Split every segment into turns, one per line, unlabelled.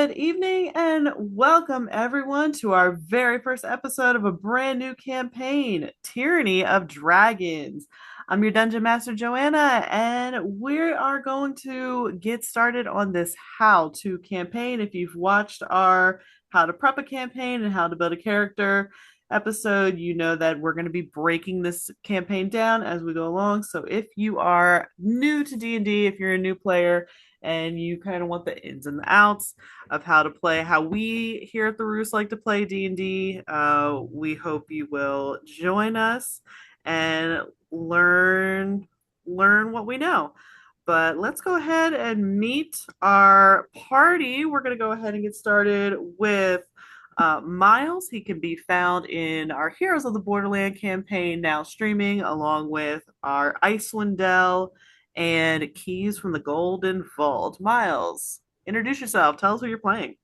Good evening and welcome everyone to our very first episode of a brand new campaign, Tyranny of Dragons. I'm your Dungeon Master Joanna, and we are going to get started on this how to campaign. If you've watched our how to prep a campaign and how to build a character episode, you know that we're going to be breaking this campaign down as we go along. So if you are new to D&D, if you're a new player, and you kind of want the ins and the outs of how to play, how we here at the Roost like to play D&D. We hope you will join us and learn what we know. But let's go ahead and meet our party. We're going to go ahead and get started with Miles. He can be found in our Heroes of the Borderland campaign, now streaming, along with our Icewind Dale and Keys from the Golden Vault. Miles, introduce yourself. Tell us what you're playing.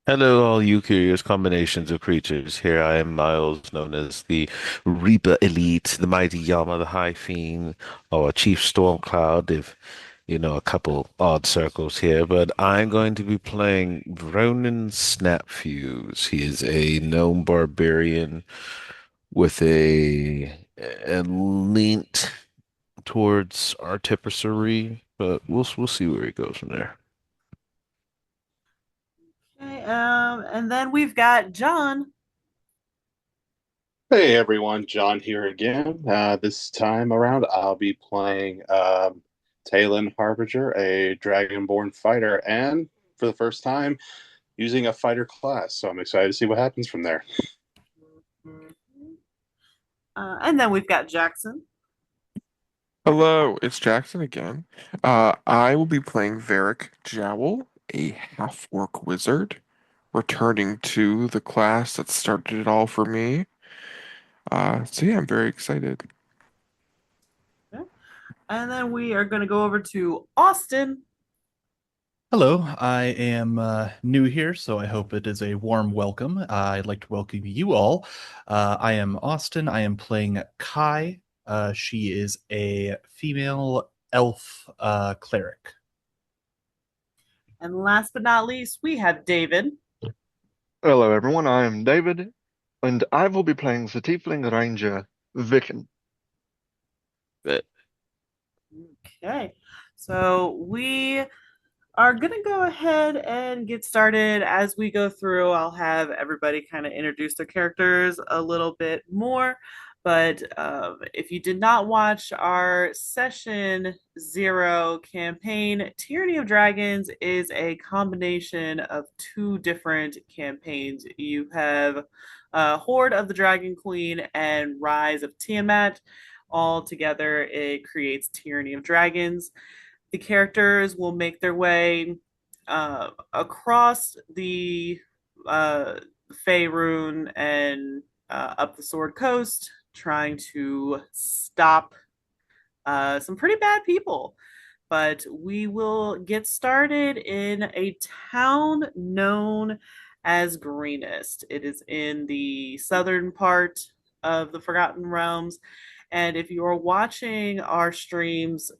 Hello, all you curious combinations of creatures. Here I am, Miles, known as the Reaper Elite, the Mighty Yama, the High Fiend, or Chief Stormcloud, if you know a couple odd circles here. But I'm going to be playing Vronin Snapfuse. He is a gnome barbarian with a lean towards artificery, but we'll see where he goes from there.
Okay, and then we've got John.
Hey everyone, John here again. This time around, I'll be playing Talon Harbinger, a Dragonborn fighter, and for the first time, using a fighter class. So I'm excited to see what happens from there.
And then we've got Jackson.
Hello, it's Jackson again. I will be playing Varek Jowl, a half-orc wizard, returning to the class that started it all for me. So yeah, I'm very excited.
Okay. And then we are going to go over to Austin.
Hello, I am new here, so I hope it is a warm welcome. I'd like to welcome you all. I am Austin. I am playing Kai. She is a female elf cleric.
And last but not least, we have David.
Hello, everyone. I am David, and I will be playing the Tiefling Ranger Viken.
Okay. So we are going to go ahead and get started. As we go through, I'll have everybody kind of introduce their characters a little bit more. But if you did not watch our Session Zero campaign, Tyranny of Dragons is a combination of two different campaigns. You have Horde of the Dragon Queen and Rise of Tiamat. All together, it creates Tyranny of Dragons. The characters will make their way across the Faerun and up the Sword Coast, trying to stop some pretty bad people. But we will get started in a town known as Greenest. It is in the southern part of the Forgotten Realms. And if you are watching our streams,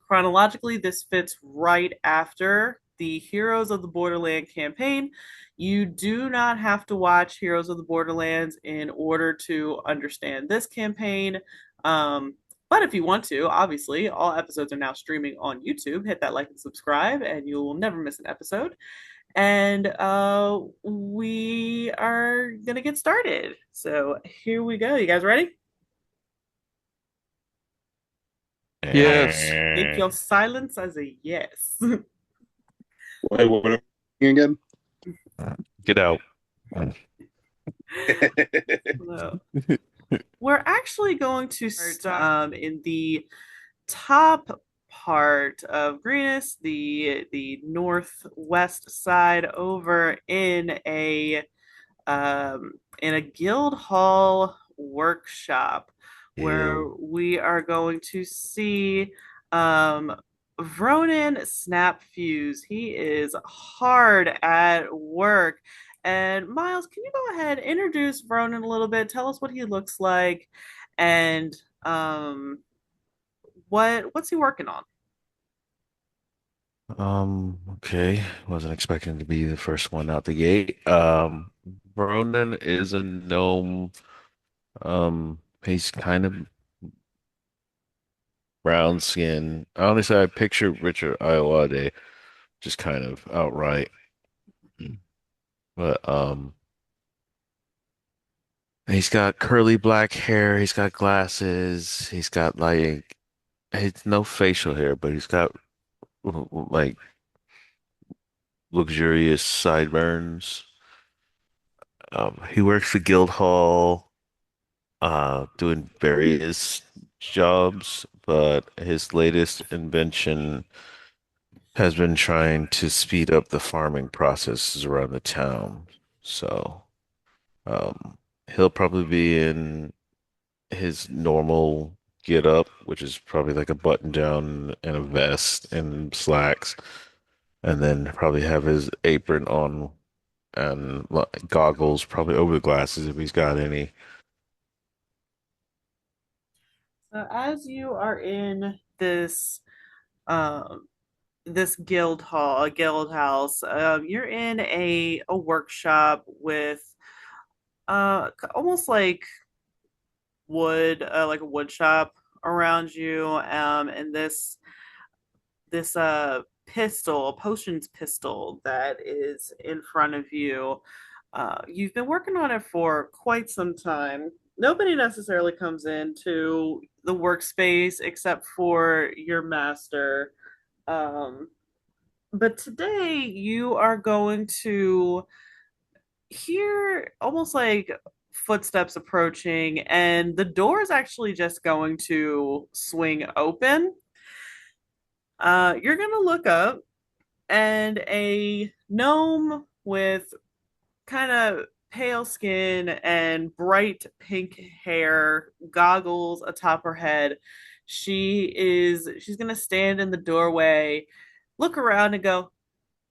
chronologically, this fits right after the Heroes of the Borderland campaign. You do not have to watch Heroes of the Borderlands in order to understand this campaign. But if you want to, obviously, all episodes are now streaming on YouTube. Hit that like and subscribe, and you will never miss an episode. And we are going to get started. So here we go. You guys ready?
Yes.
Take your silence as a yes.
Wait, what are we again?
Get out.
So, we're actually going to start in the top part of Greenest, the northwest side, over in a guild hall workshop where
Ew.
we are going to see um, Vronin Snapfuse. He is hard at work. And Miles, can you go ahead, introduce Vronin a little bit? Tell us what he looks like, and what's he working on?
Okay. Wasn't expecting to be the first one out the gate. Vronin is a gnome. He's kind of brown skin. Honestly, I picture Richard Ayoade just kind of outright. But he's got curly black hair, he's got glasses, he's got like it's no facial hair, but he's got like luxurious sideburns. He works the guild hall, doing various jobs, but his latest invention has been trying to speed up the farming processes around the town. So, um, he'll probably be in his normal get up, which is probably like a button down and a vest and slacks, and then probably have his apron on and goggles, probably over the glasses if he's got any.
So as you are in um this guild house, you're in a workshop with almost like a wood shop around you, and this pistol, a potions pistol that is in front of you. You've been working on it for quite some time. Nobody necessarily comes into the workspace except for your master. Um, but today you are going to hear almost like footsteps approaching, and the door is actually just going to swing open. You're going to look up, and a gnome with kind of pale skin and bright pink hair, goggles atop her head. She's gonna stand in the doorway, look around and go,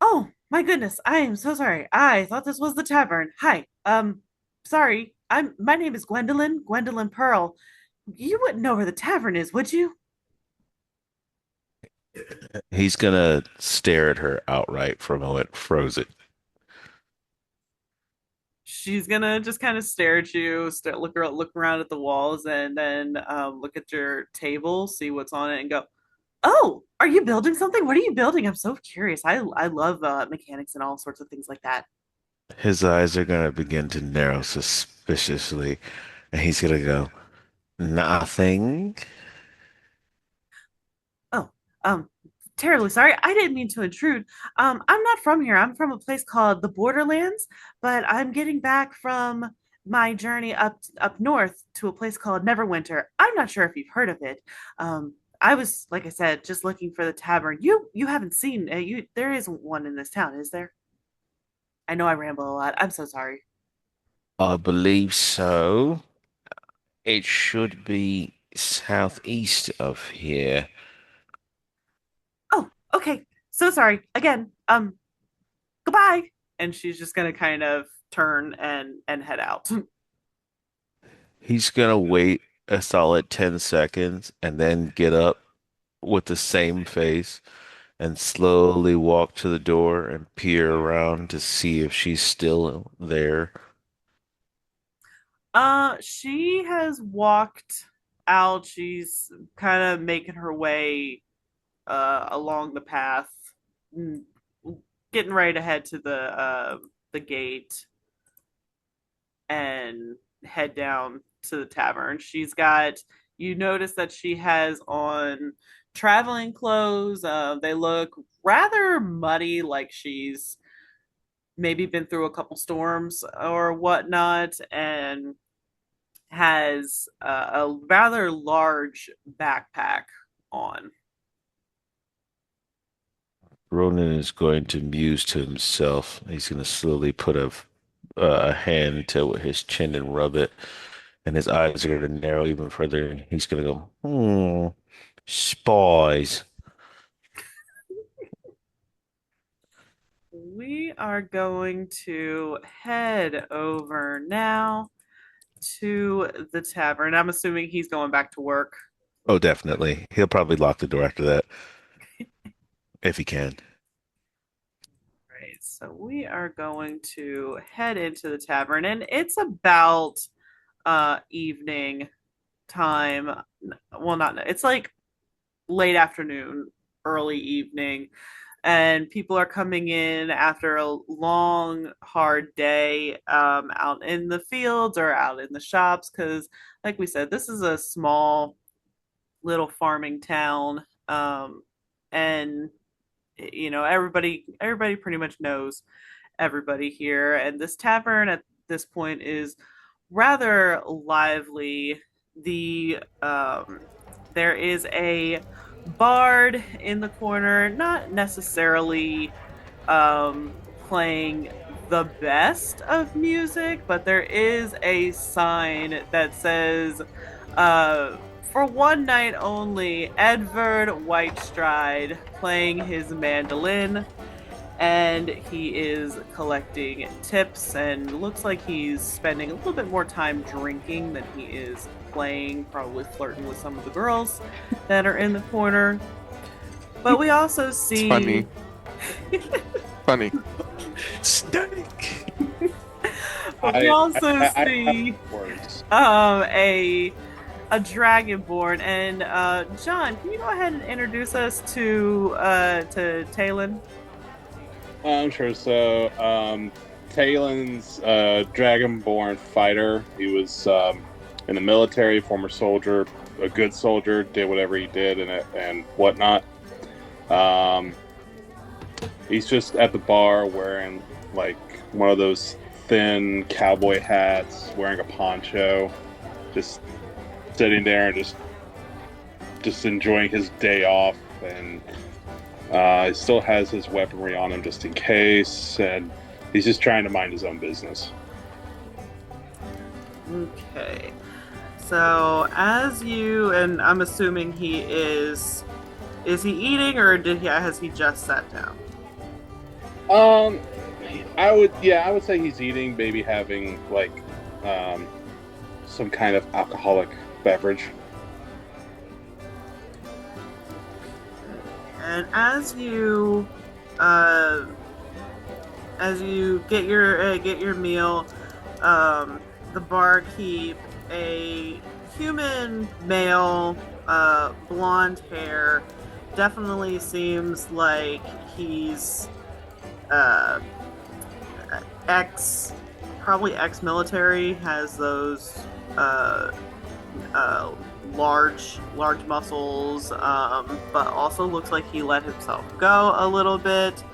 "Oh, my goodness, I am so sorry. I thought this was the tavern. Hi. Sorry. My name is Gwendolyn Pearl. You wouldn't know where the tavern is, would you?"
He's gonna stare at her outright for a moment, frozen.
She's gonna just kind of stare at you, look around at the walls, and then look at your table, see what's on it, and go, "Oh, are you building something? What are you building? I'm so curious. I love mechanics and all sorts of things like that."
His eyes are gonna begin to narrow suspiciously, and he's gonna go, "Nothing."
Oh, um, terribly sorry. I didn't mean to intrude. I'm not from here. I'm from a place called the Borderlands, but I'm getting back from my journey up north to a place called Neverwinter. I'm not sure if you've heard of it. I was, like I said, just looking for the tavern. You haven't seen you. There is one in this town, is there? I know I ramble a lot. I'm so sorry.
I believe so. It should be southeast of here.
Oh, okay. So sorry again. Goodbye. And she's just gonna kind of turn and head out.
He's gonna wait a solid 10 seconds and then get up with the same face and slowly walk to the door and peer around to see if she's still there.
She has walked out. She's kind of making her way along the path, mm, getting ready to head to the gate and head down to the tavern. You notice that she has on traveling clothes. They look rather muddy, like she's maybe been through a couple storms or whatnot, and has a rather large backpack on.
Ronan is going to muse to himself. He's going to slowly put a hand to his chin and rub it, and his eyes are going to narrow even further. And he's going to go, spies.
We are going to head over now to the tavern. I'm assuming he's going back to work.
Oh, definitely. He'll probably lock the door after that if he can.
so we are going to head into the tavern, and it's about evening time. Well, not it's like late afternoon, early evening, and people are coming in after a long, hard day out in the fields or out in the shops. Because, like we said, this is a small little farming town, and everybody pretty much knows everybody here, and this tavern at this point is rather lively. There is a bard in the corner, not necessarily playing the best of music, but there is a sign that says, for one night only, Edvard Whitestride playing his mandolin, and he is collecting tips, and looks like he's spending a little bit more time drinking than he is playing, probably flirting with some of the girls that are in the corner. But we also see...
It's funny.
Snake.
But we also see a dragonborn, and John, can you go ahead and introduce us to Talon?
Sure. So, Talon's dragonborn fighter. He was in the military, former soldier, a good soldier, did whatever he did and whatnot. He's just at the bar wearing like one of those thin cowboy hats, wearing a poncho, just sitting there and just enjoying his day off, and he still has his weaponry on him just in case, and he's just trying to mind his own business.
Okay. So as you, and I'm assuming he is he eating, or has he just sat down?
I would say he's eating, maybe having like some kind of alcoholic beverage.
And as you get your meal, the barkeep, a human male, blonde hair, definitely seems like he's probably ex-military, has those large muscles, but also looks like he let himself go a little bit.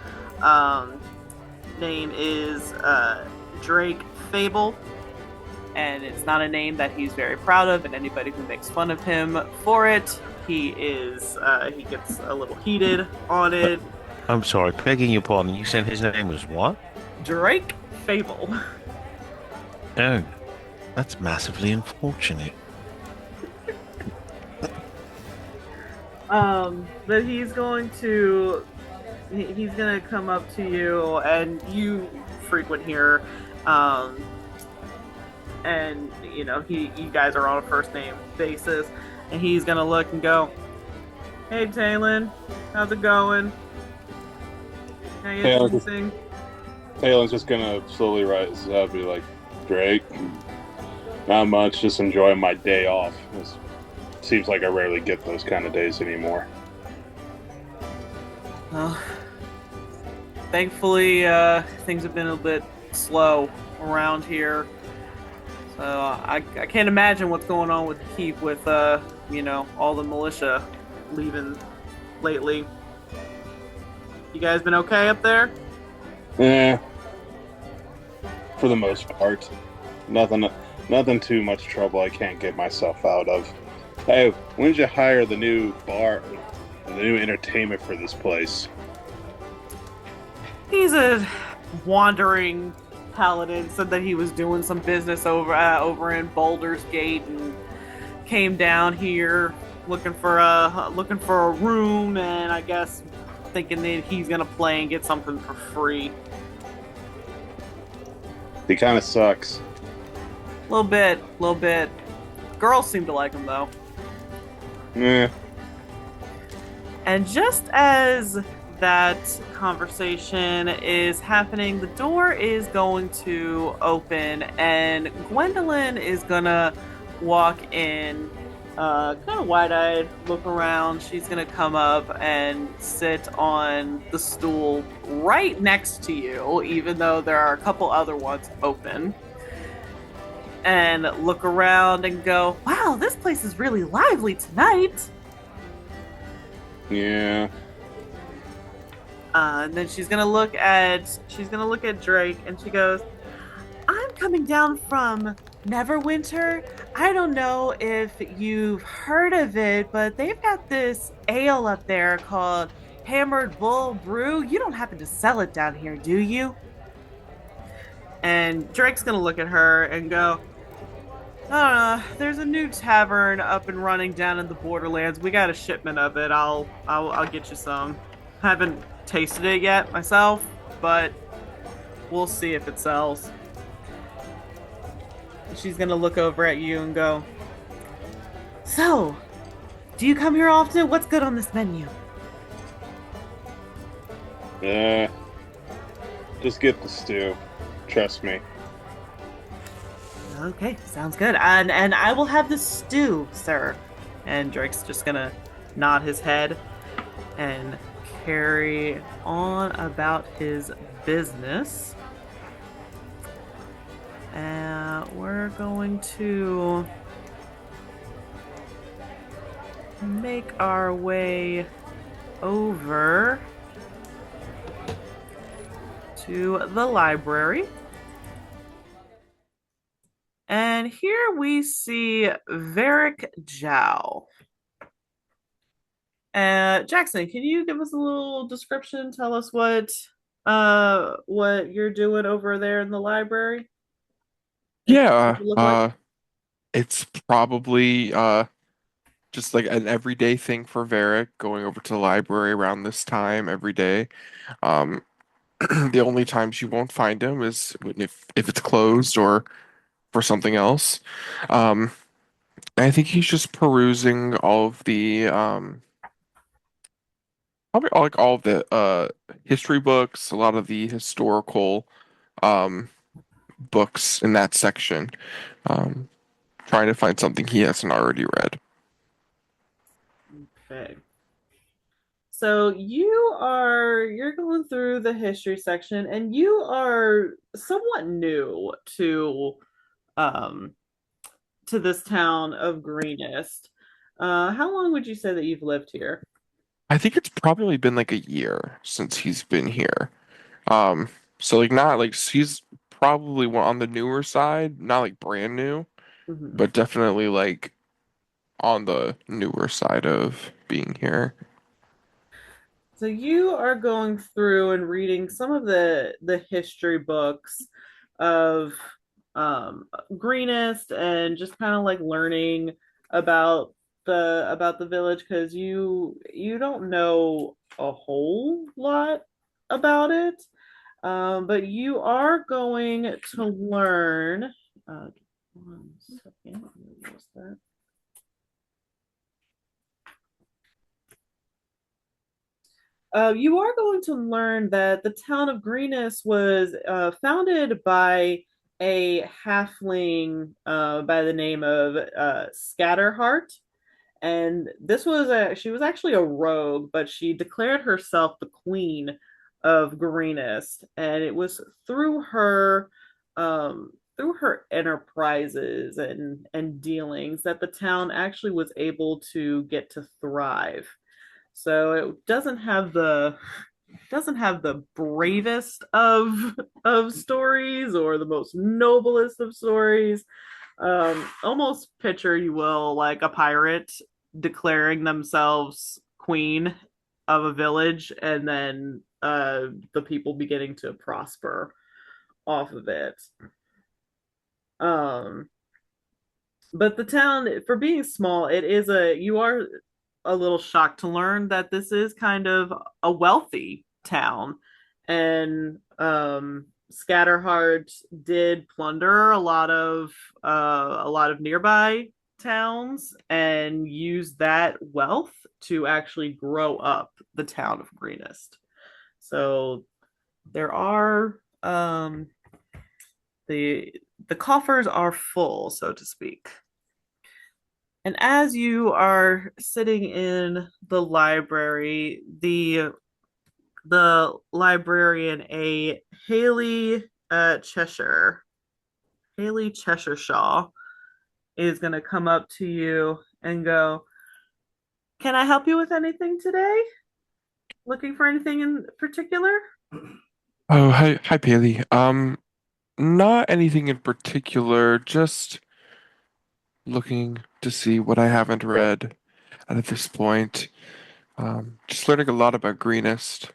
Name is Drake Fable, and it's not a name that he's very proud of, and anybody who makes fun of him for it, he gets a little heated on it.
I'm sorry, begging your pardon. You said his name was what?
Drake Fable.
Oh, that's massively unfortunate.
But he's going to come up to you, and you frequent here, and you guys are on a first name basis, and he's gonna look and go, "Hey Talon, how's it going? Can I get anything?"
Talon's just gonna slowly rise up and be like, "Drake, not much, just enjoying my day off. It seems like I rarely get those kind of days anymore."
Well, thankfully, things have been a bit slow around here. So I can't imagine what's going on with the keep with all the militia leaving lately. You guys been okay up there?
Yeah, for the most part. Nothing too much trouble I can't get myself out of. Hey, when did you hire the new bar, the new entertainment for this place?
He's a wandering paladin. Said that he was doing some business over in Baldur's Gate and came down here looking for a room, and I guess thinking that he's gonna play and get something for free.
He kind of sucks.
Little bit. Girls seem to like him though.
Yeah.
And just as that conversation is happening, the door is going to open and Gwendolyn is gonna walk in, kind of wide eyed, look around. She's gonna come up and sit on the stool right next to you, even though there are a couple other ones open. And look around and go, wow, this place is really lively tonight.
Yeah.
And then she's gonna look at Drake and she goes, I'm coming down from Neverwinter. I don't know if you've heard of it, but they've got this ale up there called Hammered Bull Brew. You don't happen to sell it down here, do you? And Drake's gonna look at her and go, there's a new tavern up and running down in the Borderlands. We got a shipment of it. I'll get you some. Haven't tasted it yet myself, but we'll see if it sells. She's gonna look over at you and go, so, do you come here often? What's good on this menu?
Yeah. Just get the stew. Trust me.
Okay, sounds good. And I will have the stew, sir. And Drake's just gonna nod his head and carry on about his business. And we're going to make our way over to the library. And here we see Varek Zhao. Jackson, can you give us a little description? Tell us what you're doing over there in the library?
Yeah,
Look like?
it's probably just like an everyday thing for Varric going over to the library around this time every day. Um, the only times you won't find him is if it's closed or for something else. Um, I think he's just perusing all of the probably all of the history books, a lot of the historical um books in that section. Um, trying to find something he hasn't already read.
Okay. So you're going through the history section and you are somewhat new um to this town of Greenest. How long would you say that you've lived here?
I think it's probably been like a year since he's been here. Um, so like not like he's probably one on the newer side, not like brand new,
Mhm.
but definitely like on the newer side of being here.
So you are going through and reading some of the history books of Greenest and just kind of like learning about the village because you don't know a whole lot about it. But you are going to learn. Uh, 1 second. What was that? You are going to learn that the town of Greenest was founded by a halfling by the name of Scatterheart. And she was actually a rogue, but she declared herself the queen of Greenest. And it was through her enterprises and dealings that the town actually was able to get to thrive. So it doesn't have the bravest of stories or the most noblest of stories. Almost picture you will like a pirate declaring themselves queen of a village and then the people beginning to prosper off of it. Um but the town, for being small, you are a little shocked to learn that this is kind of a wealthy town. And Scatterheart did plunder a lot of nearby towns and use that wealth to actually grow up the town of Greenest. So there are the coffers are full, so to speak. And as you are sitting in the library, the librarian, a Cheshire, Haley Cheshire is going to come up to you and go, "Can I help you with anything today? Looking for anything in particular?"
Oh, hi, Paley. Not anything in particular, just looking to see what I haven't read at this point. Just learning a lot about Greenest.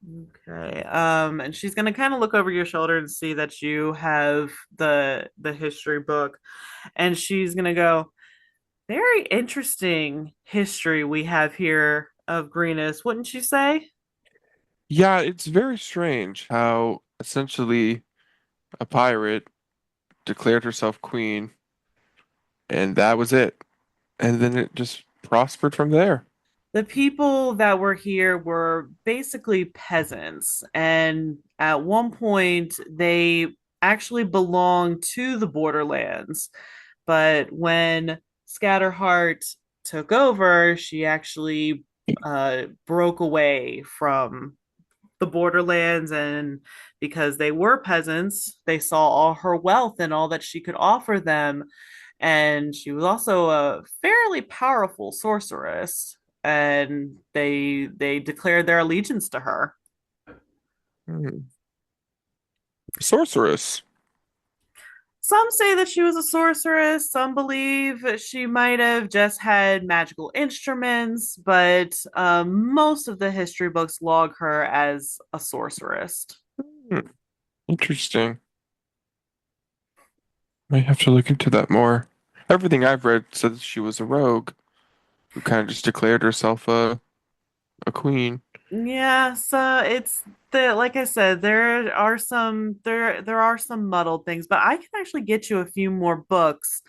Okay. And she's gonna kind of look over your shoulder and see that you have the history book, and she's gonna go, "Very interesting history we have here of Greenest, wouldn't you say?"
Yeah, it's very strange how essentially a pirate declared herself queen, and that was it. And then it just prospered from there.
The people that were here were basically peasants, and at one point they actually belonged to the borderlands. But when Scatterheart took over, she actually broke away from the borderlands, and because they were peasants, they saw all her wealth and all that she could offer them, and she was also a fairly powerful sorceress, and they declared their allegiance to her.
Hmm. Sorceress.
Some say that she was a sorceress. Some believe she might have just had magical instruments, but most of the history books log her as a sorceress.
Hmm. Interesting. Might have to look into that more. Everything I've read says she was a rogue who kind of just declared herself a queen.
Yeah, so it's the like I said, there are some muddled things, but I can actually get you a few more books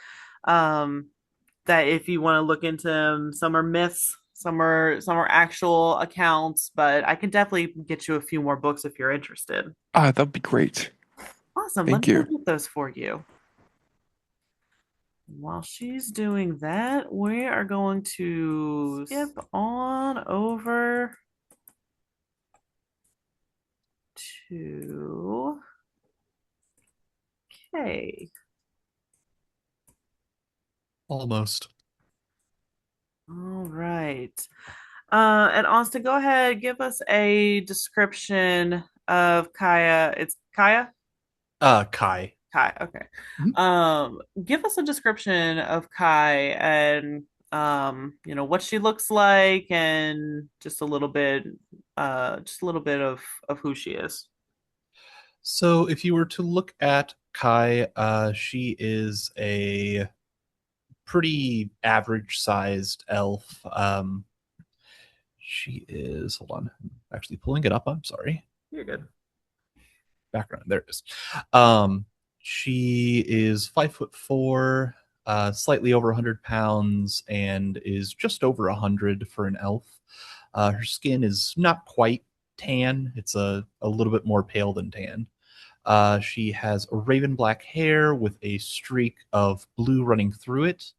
um that if you want to look into them, some are myths, some are actual accounts, but I can definitely get you a few more books if you're interested.
Ah, that'd be great.
Awesome. Let
Thank
me go
you.
get those for you. While she's doing that, we are going to skip on over to Okay.
Almost.
All right. And Austin, go ahead, give us a description of Kaya. It's Kaya?
Kai.
Kai, okay.
Mhm.
Give us a description of Kai and what she looks like and just a little bit of who she is.
So if you were to look at Kai, she is a pretty average sized elf. She is, hold on, I'm actually pulling it up. I'm sorry.
You're good.
Background, there it is. Um, she is 5'4", slightly over 100 pounds, and is just over 100 for an elf. Her skin is not quite tan, it's a little bit more pale than tan. She has raven black hair with a streak of blue running through it,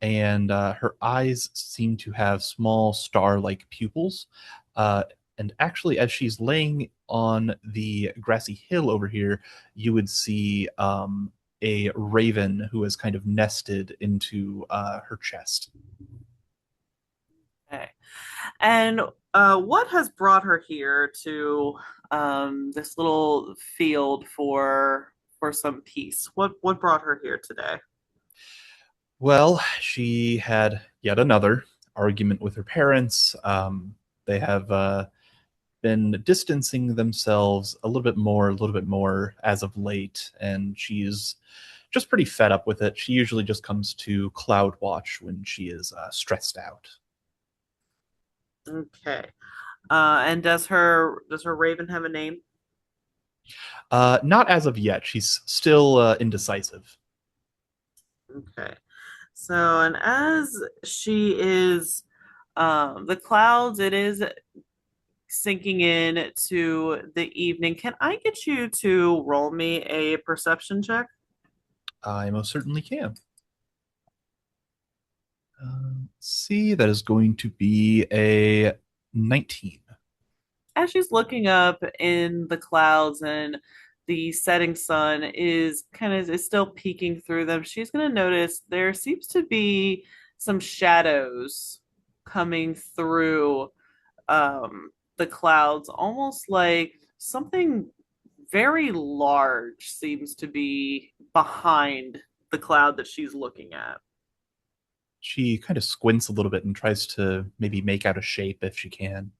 and her eyes seem to have small star-like pupils. Uh, and actually, as she's laying on the grassy hill over here, you would see a raven who has kind of nested into her chest.
Okay. And what has brought her here to this little field for some peace? What brought her here today?
Well, she had yet another argument with her parents. They have been distancing themselves a little bit more as of late, and she's just pretty fed up with it. She usually just comes to Cloud Watch when she is stressed out.
Okay. And does her raven have a name?
Not as of yet. She's still indecisive.
Okay. So, and as she is The clouds, it is sinking in to the evening. Can I get you to roll me a perception check?
I most certainly can. Let's see, that is going to be a 19.
As she's looking up in the clouds and the setting sun is still peeking through them, she's going to notice there seems to be some shadows coming through the clouds, almost like something very large seems to be behind the cloud that she's looking at.
She kind of squints a little bit and tries to maybe make out a shape if she can.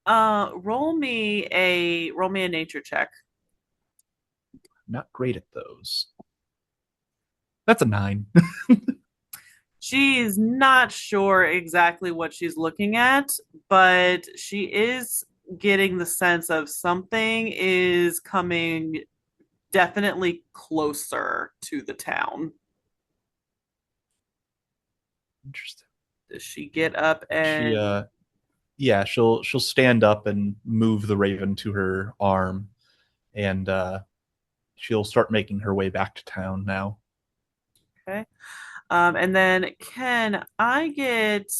Roll me a nature check.
Not great at those. That's a 9.
She's not sure exactly what she's looking at, but she is getting the sense of something is coming definitely closer to the town.
Interesting.
Does she get up
She
and
yeah, she'll stand up and move the raven to her arm, and she'll start making her way back to town now.
okay? And then can I get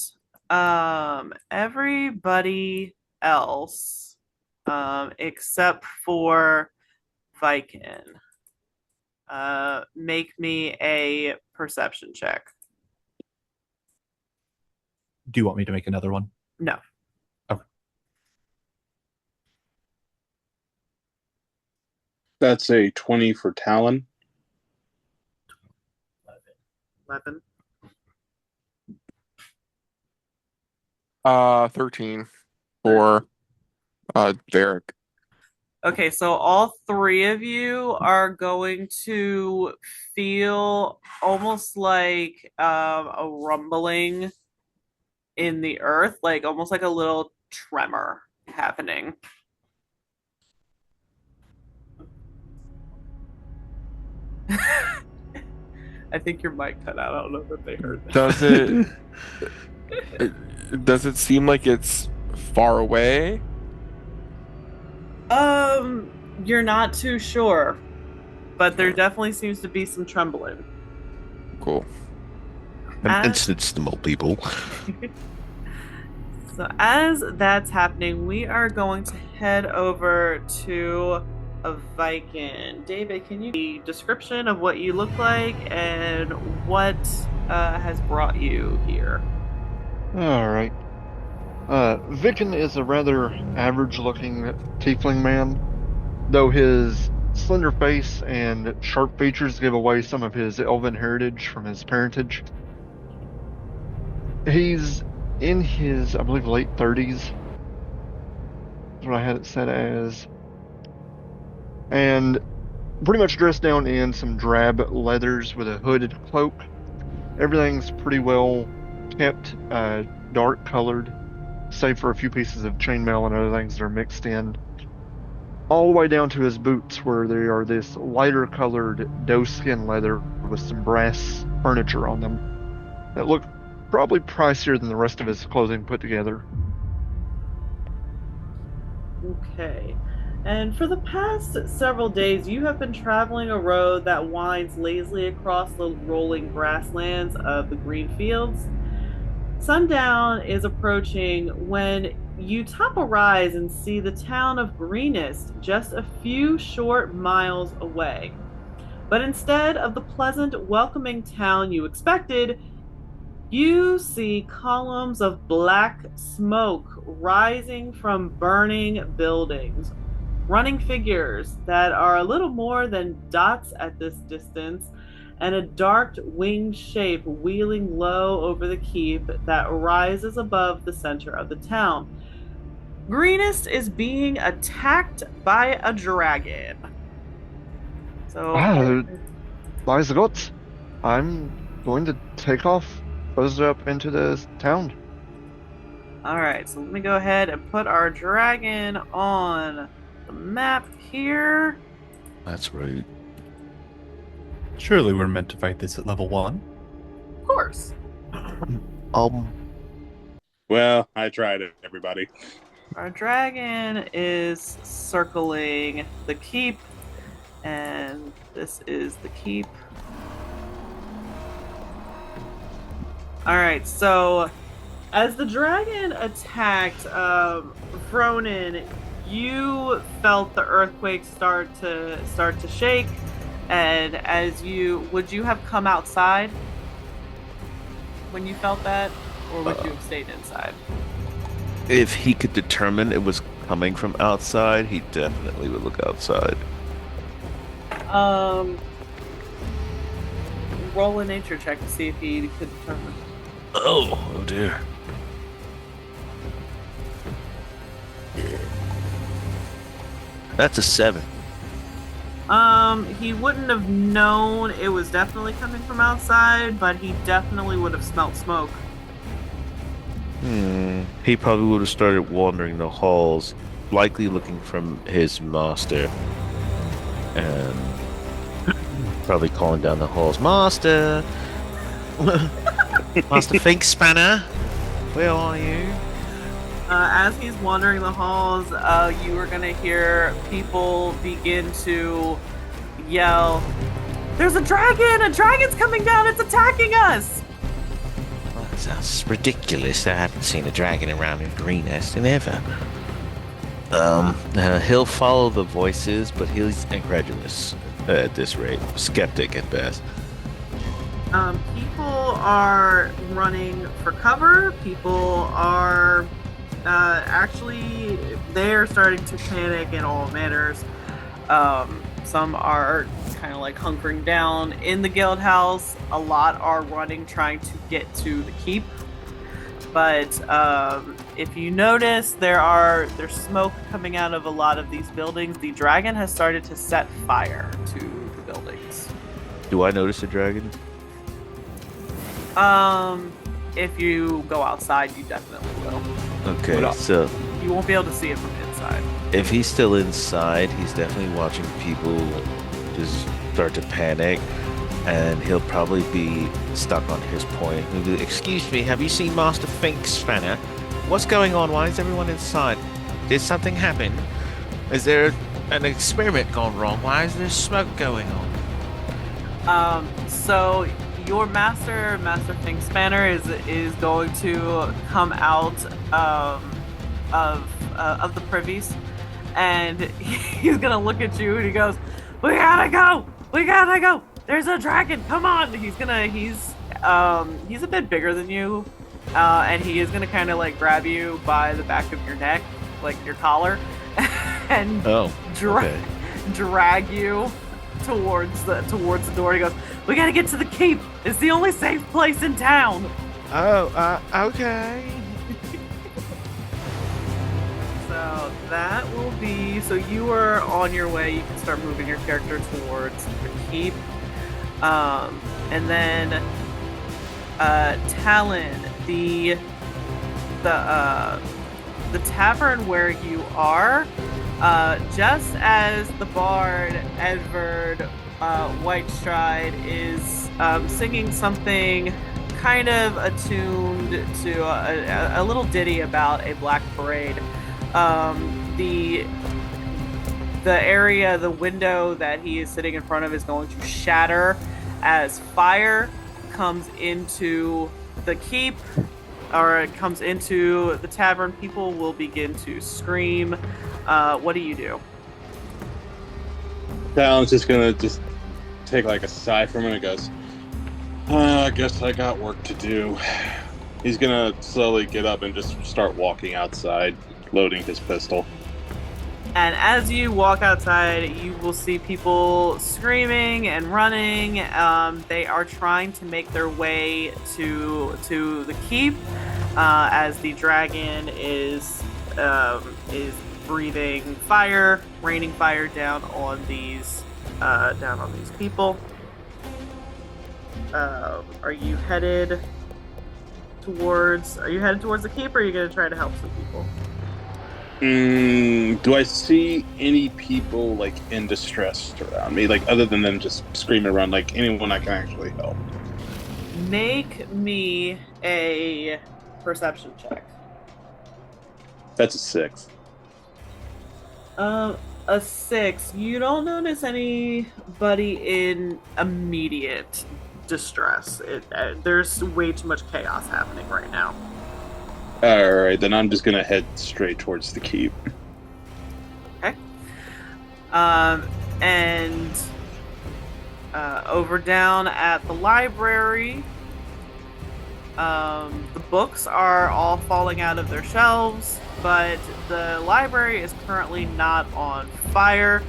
everybody else except for Viken make me a perception check?
Do you want me to make another one?
No.
Okay.
That's a 20 for Talon.
11.
13 for Varek.
Okay, so all three of you are going to feel almost like a rumbling in the earth, like almost like a little tremor happening. I think your mic cut out. I don't know if they heard that.
Does it seem like it's far away?
You're not too sure, but there definitely seems to be some trembling.
Cool.
An instant small people.
So as that's happening, we are going to head over to a Viken. David, can you give a description of what you look like and what has brought you here?
All right. Viken is a rather average-looking tiefling man, though his slender face and sharp features give away some of his elven heritage from his parentage. He's in his, I believe, late 30s. That's what I had it set as. And pretty much dressed down in some drab leathers with a hooded cloak. Everything's pretty well kept, dark colored, save for a few pieces of chainmail and other things that are mixed in. All the way down to his boots, where they are this lighter colored doeskin leather with some brass furniture on them that look probably pricier than the rest of his clothing put together.
Okay. And for the past several days, you have been traveling a road that winds lazily across the rolling grasslands of the green fields. Sundown is approaching when you top a rise and see the town of Greenest just a few short miles away. But instead of the pleasant, welcoming town you expected, you see columns of black smoke rising from burning buildings, running figures that are a little more than dots at this distance, and a dark winged shape wheeling low over the keep that rises above the center of the town. Greenest is being attacked by a dragon. So,
By the gods, I'm going to take off closer up into the town.
all right, so let me go ahead and put our dragon on the map here.
That's right.
Surely we're meant to fight this at level 1.
Of course.
Well, I tried it, everybody.
Our dragon is circling the keep, and this is the keep. All right, so as the dragon attacked Vronin, you felt the earthquake start to shake, and would you have come outside when you felt that, or would you have stayed inside?
If he could determine it was coming from outside, he definitely would look outside.
Roll a nature check to see if he could determine.
Oh dear. That's a 7.
He wouldn't have known it was definitely coming from outside, but he definitely would have smelt smoke.
He probably would have started wandering the halls, likely looking from his master, and probably calling down the halls, Master! Master Fink Spanner! Where are you?
As he's wandering the halls, you are gonna hear people begin to yell, "There's a dragon! A dragon's coming down! It's attacking us!"
Well, that sounds ridiculous. I haven't seen a dragon around in Greenest in ever. He'll follow the voices, but he's incredulous at this rate. Skeptic at best.
People are running for cover. People are actually, they're starting to panic in all manners. Some are kind of like hunkering down in the guild house. A lot are running, trying to get to the keep. But if you notice, there's smoke coming out of a lot of these buildings. The dragon has started to set fire to the buildings.
Do I notice a dragon?
If you go outside, you definitely will.
Okay, so
You won't be able to see it from inside.
if he's still inside, he's definitely watching people just start to panic, and he'll probably be stuck on his point. He'll be, excuse me, have you seen Master Fink Spanner? What's going on? Why is everyone inside? Did something happen? Is there an experiment gone wrong? Why is there smoke going on?
So your Master Fink Spanner is going to come out of the privies, and he's gonna look at you and he goes, "We gotta go! There's a dragon! Come on!" He's a bit bigger than you, and he is gonna kind of like grab you by the back of your neck, like your collar, and drag you towards the door. He goes, "We gotta get to the keep. It's the only safe place in town."
Okay.
So that will be. So you are on your way. You can start moving your character towards the keep, and then Talon, the tavern where you are. Just as the bard Edvard Whitestride is singing something kind of attuned to a little ditty about a black parade. The area, the window that he is sitting in front of is going to shatter as fire comes into the keep, or it comes into the tavern. People will begin to scream. What do you do?
Talon's just gonna take like a sigh for a minute and goes, I guess I got work to do. He's gonna slowly get up and just start walking outside, loading his pistol.
And as you walk outside, you will see people screaming and running. They are trying to make their way to the keep, as the dragon is breathing fire, raining fire down on these people. Are you headed towards the keep, or are you going to try to help some people?
Do I see any people like in distress around me, like other than them just screaming around, like anyone I can actually help?
Make me a perception check.
That's a 6.
A 6. You don't notice anybody in immediate distress. There's way too much chaos happening right now.
All right, then I'm just gonna head straight towards the keep.
Okay. And over down at the library, the books are all falling out of their shelves, but the library is currently not on fire.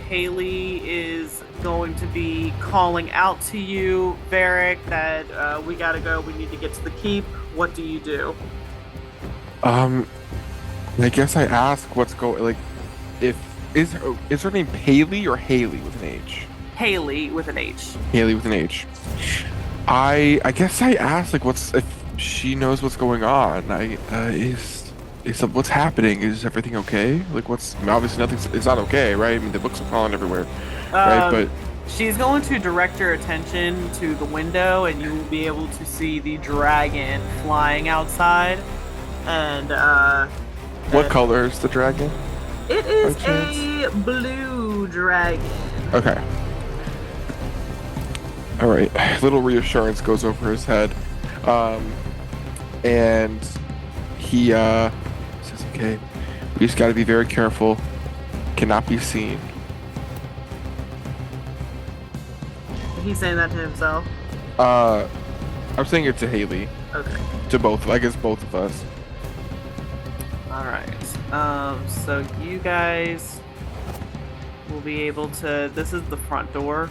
Haley is going to be calling out to you, Varek, that we gotta go. We need to get to the keep. What do you do?
I guess I ask what's going. Like, if is her name Haley or Haley with an H?
Haley with an H.
Haley with an H. I guess I asked like if she knows what's going on. What's happening? Is everything okay? Like obviously it's not okay, right? I mean the books are falling everywhere, right? But
she's going to direct your attention to the window, and you will be able to see the dragon flying outside. And
what color is the dragon?
It is a blue dragon.
Okay. All right, little reassurance goes over his head, and he says, "Okay, we just got to be very careful. Cannot be seen."
He's saying that to himself.
I'm saying it to Haley.
Okay.
To both, I guess both of us.
All right. So you guys will be able to. This is the front door.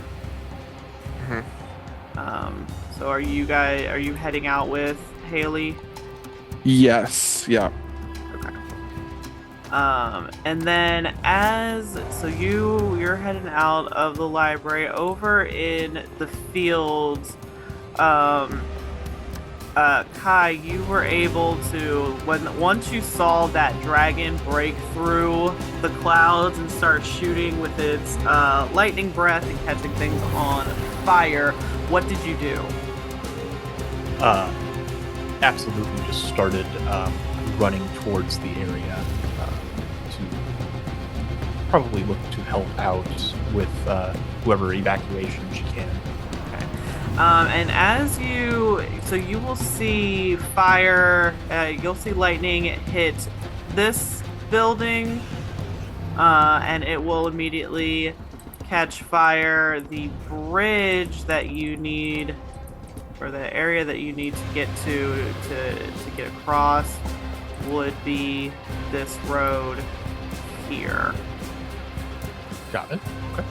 So are you heading out with Haley?
Yes. Yeah.
Okay. And then you're heading out of the library over in the fields. Kai, you were able to once you saw that dragon break through the clouds and start shooting with its lightning breath and catching things on fire. What did you do?
Absolutely just started running towards the area to probably look to help out with whoever evacuation she can.
Okay. And as you will see fire, you'll see lightning hit this building, and it will immediately catch fire. The bridge that you need, or the area that you need to get to get across, would be this road here.
Got it. Okay.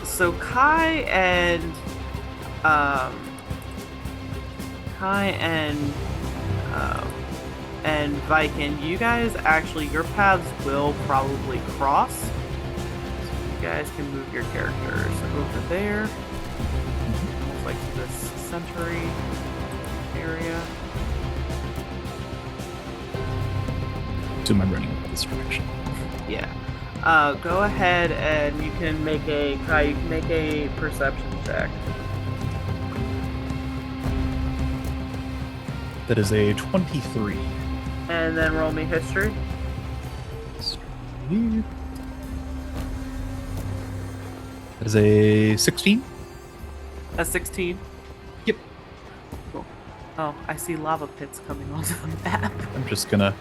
So Kai and Viken, you guys actually, your paths will probably cross. So you guys can move your characters over there. Almost like this century area.
Assume I'm running this direction.
Yeah. Go ahead and you can make a perception check.
That is a 23.
And then roll me history.
That is a 16.
A 16?
Yep.
Cool. Oh, I see lava pits coming onto the map.
I'm just gonna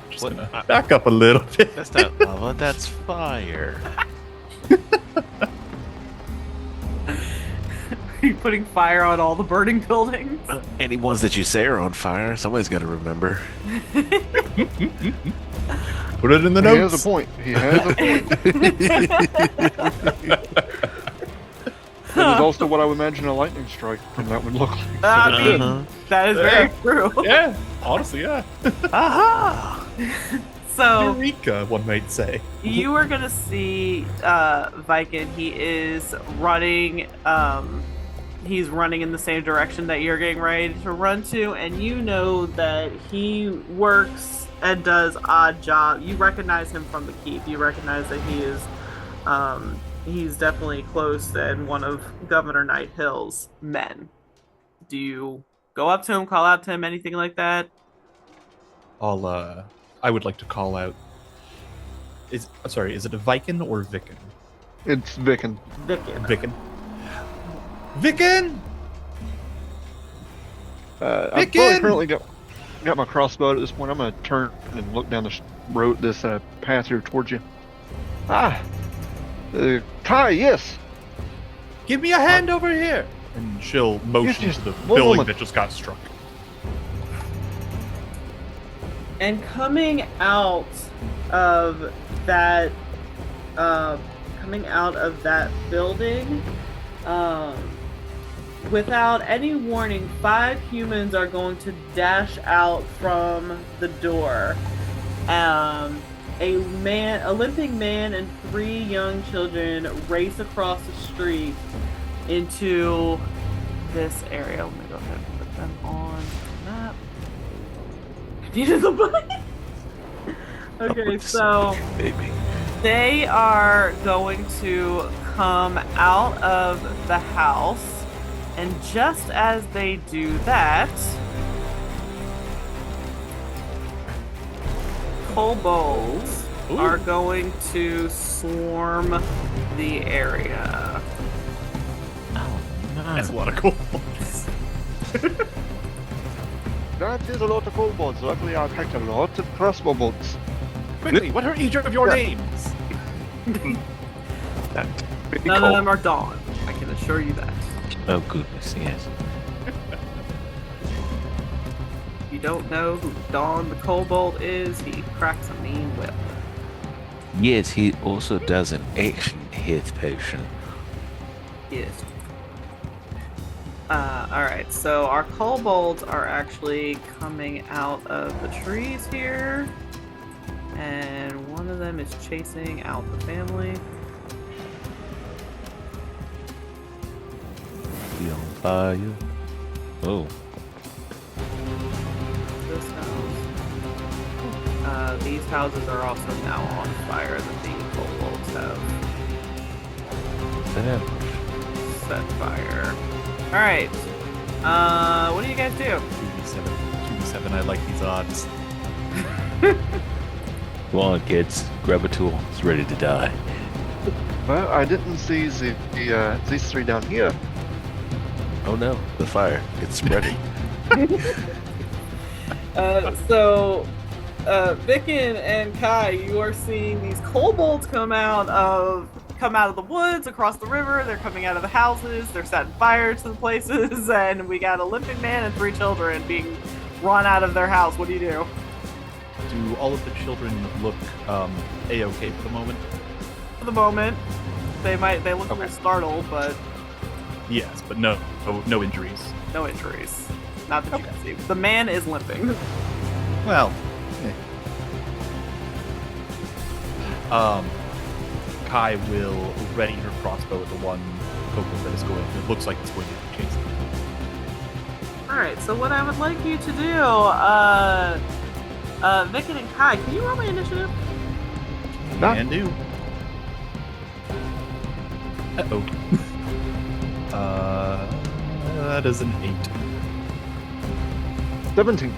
back up a little bit.
That's not lava, that's fire.
Are you putting fire on all the burning buildings?
Any ones that you say are on fire, somebody's got to remember.
Put it in the
He
notes.
has a point. He has a point. That is also what I would imagine a lightning strike from that would look like.
I mean, that is very true.
Yeah, honestly, yeah.
Aha! So
Eureka, one might say.
you are gonna see Viken. He is running. He's running in the same direction that you're getting ready to run to, and you know that he works and does odd job. You recognize him from the keep. You recognize that he is he's definitely close and one of Governor Nighthill's men. Do you go up to him, call out to him, anything like that?
I would like to call out. Is it a Viken or Viken?
It's Viken.
Viken.
Viken. Viken!
I've probably currently got my crossbow at this point. I'm gonna turn and look down this path here towards you. Kai, yes.
Give me a hand over here! And she'll motion
Yes,
to the
one
building
moment.
that just got struck.
And coming out of that building, without any warning, 5 humans are going to dash out from the door. A limping man and 3 young children race across the street into this area. Let me go ahead and put them on the map. I needed the button. Okay, so
Baby.
they are going to come out of the house, and just as they do that, kobolds are going to swarm the area.
That's a lot of kobolds.
That is a lot of kobolds. Luckily, I packed a lot of crossbow bolts.
Quickly, what are each of your names?
None of them are Dawn. I can assure you that.
Oh goodness, yes.
If you don't know who Dawn the Kobold is, he cracks a mean whip.
Yes, he also does an excellent health potion.
Yes. Alright, so our kobolds are actually coming out of the trees here. And one of them is chasing out the family.
Be on fire. Oh.
This house. These houses are also now on fire that the kobolds have set fire. Alright. What do you guys do?
2d7. 2d7, I like these odds.
Come on, kids. Grab a tool. It's ready to die.
Well, I didn't see these 3 down here.
Oh no, the fire. It's spreading.
Viken and Kai, you are seeing these kobolds come out of the woods across the river. They're coming out of the houses. They're setting fire to the places, and we got a limping man and 3 children being run out of their house. What do you do?
Do all of the children look a-okay for the moment?
For the moment, they look a little startled, but
Yes, but no injuries.
no injuries. Not that you can see. The man is limping.
Well, Kai will ready her crossbow at the one kobold that is going. It looks like it's going to be chasing.
Alright, so what I would like you to do, Viken and Kai, can you roll my initiative?
Can do. Uh-oh. That is an 8.
17.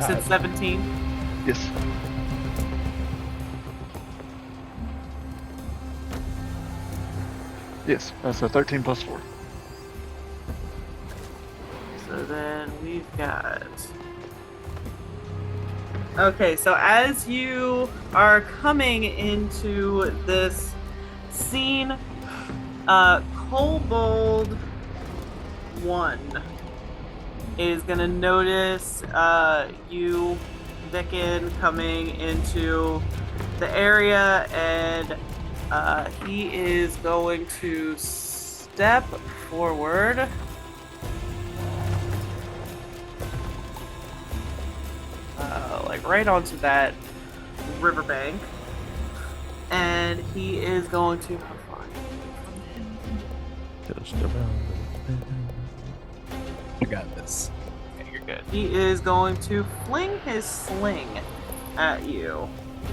Since 17.
Yes. Yes, that's a 13 plus 4.
So then we've got... Okay, so as you are coming into this scene, Kobold 1 is going to notice you, Viken, coming into the area, and he is going to step forward. Like right onto that riverbank, and he is going to. How far?
Just around.
I got this.
Okay, you're good. He is going to fling his sling at you.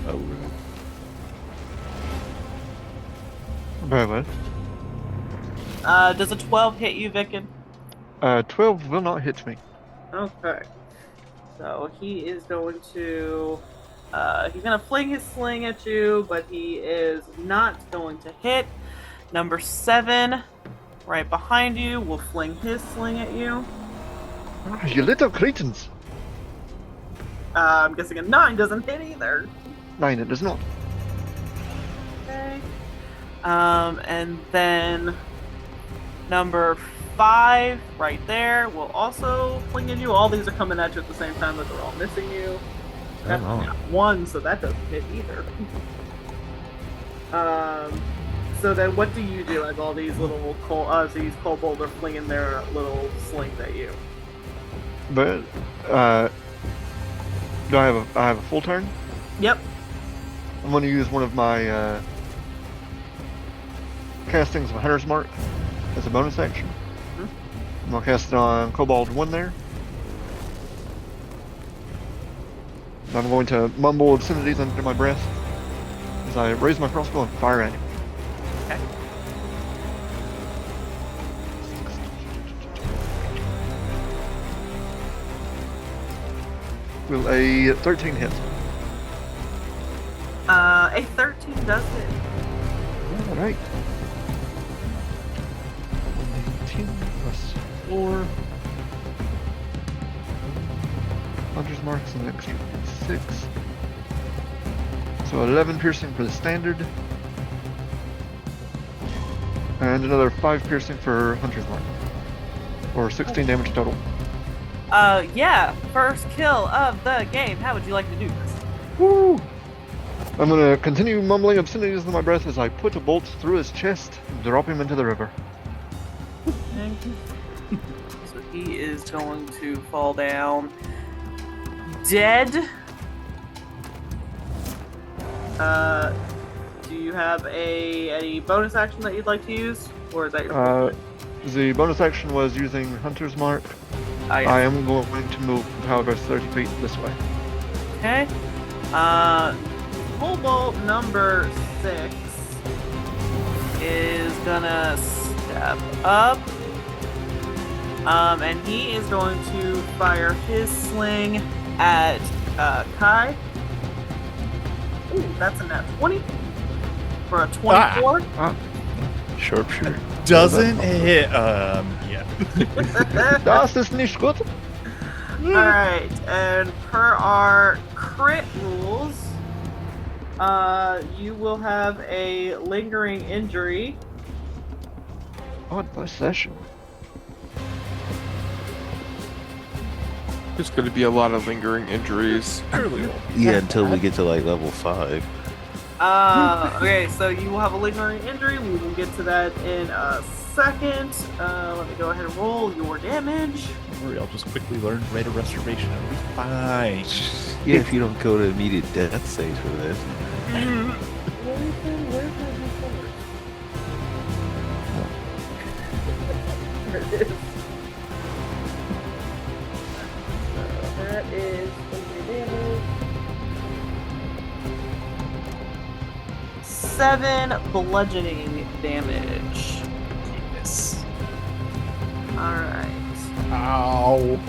Oh, rude.
Very well.
Does a 12 hit you, Viken?
12 will not hit me.
Okay. So he is going to he's gonna fling his sling at you, but he is not going to hit. Number 7, right behind you, will fling his sling at you.
Ah, you little cretins.
I'm guessing a 9 doesn't hit either.
9, it does not.
Okay. And then number 5, right there, will also fling at you. All these are coming at you at the same time, but they're all missing you. That's not 1, so that doesn't hit either. So then what do you do as all these little these kobolds are flinging their little slings at you?
But do I have a full turn?
Yep.
I'm going to use one of my castings of Hunter's Mark as a bonus action. I'm going to cast it on Kobold 1 there. And I'm going to mumble obscenities under my breath as I raise my crossbow and fire at him.
Okay.
Will a 13 hit?
A 13 does hit.
Alright. 18 plus 4. Hunter's Mark's an extra 6. So 11 piercing for the standard. And another 5 piercing for Hunter's Mark. Or 16 damage total.
Yeah, first kill of the game. How would you like to do this?
Woo! I'm gonna continue mumbling obscenities in my breath as I put a bolt through his chest and drop him into the river.
So he is going to fall down dead. Do you have any bonus action that you'd like to use? Or is that your
The bonus action was using Hunter's Mark.
yes.
I am going to move, however, 30 feet this way.
Okay. Kobold number 6 is gonna step up. And he is going to fire his sling at Kai. Ooh, that's a nat 20 for a 24.
Sharpshooter.
Doesn't hit. Yeah.
Das ist nicht gut.
Alright, and per our crit rules, you will have a lingering injury.
Odd possession.
There's going to be a lot of lingering injuries.
Yeah, until we get to like level 5.
Okay, so you will have a lingering injury. We will get to that in a second. Let me go ahead and roll your damage.
Don't worry, I'll just quickly learn Rite of Restoration. It'll be fine.
Yeah, if you don't go to immediate death saves for this.
There it is. That is your damage. 7 bludgeoning damage.
Goodness.
Alright.
Ow.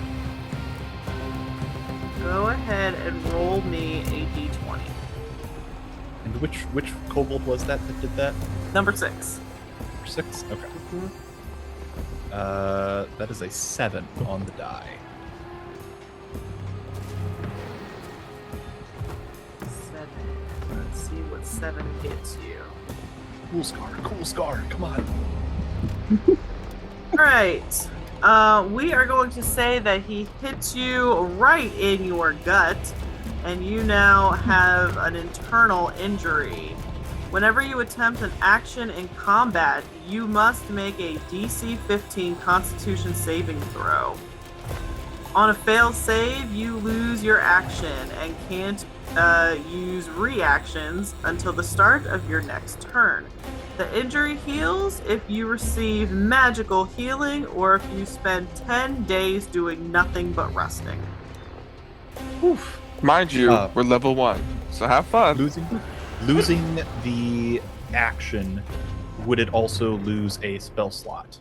Go ahead and roll me a d20.
And which kobold was that did that?
Number 6.
Number 6? Okay. That is a 7 on the die.
7. Let's see what 7 gets you.
Cool scar, come on.
Alright. We are going to say that he hits you right in your gut, and you now have an internal injury. Whenever you attempt an action in combat, you must make a DC 15 Constitution saving throw. On a failed save, you lose your action and can't use reactions until the start of your next turn. The injury heals if you receive magical healing or if you spend 10 days doing nothing but resting.
Oof.
Mind you, we're level 1, so have fun.
Losing the action would it also lose a spell slot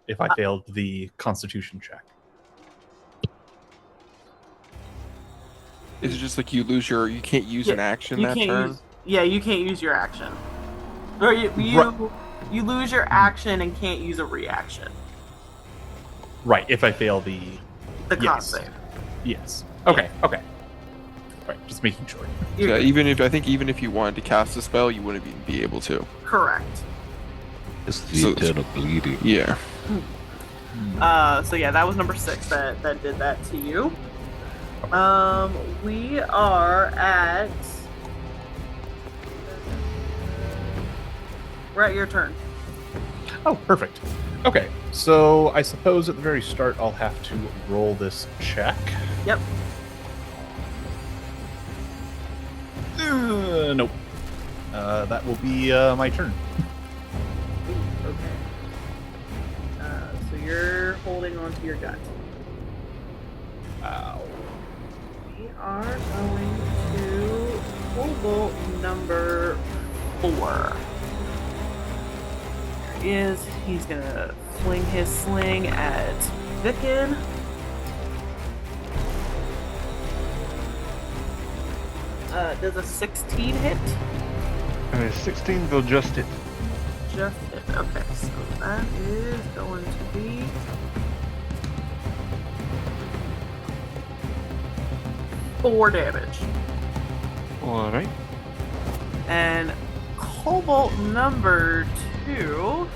if I failed the Constitution check?
Is it just like you can't use an action
you
that
can't
turn?
use. Yeah, you can't use your action, or you lose your action and can't use a reaction.
Right, if I fail the
con
yes.
save.
Yes. Okay. Okay. Right, just making sure.
Yeah, I think even if you wanted to cast a spell, you wouldn't even be able to.
Correct.
It's the eternal bleeding.
Yeah.
So yeah, that was number 6 that did that to you. We are at. We're at your turn.
Oh, perfect. Okay, so I suppose at the very start I'll have to roll this check.
Yep.
Nope. That will be my turn.
Okay. So you're holding on to your gun.
Ow.
We are going to Cobalt number 4. There he is. He's gonna fling his sling at Viken. Does a 16 hit?
16 will just hit.
Just hit. Okay, so that is going to be 4 damage.
Alright.
And Cobalt number 2.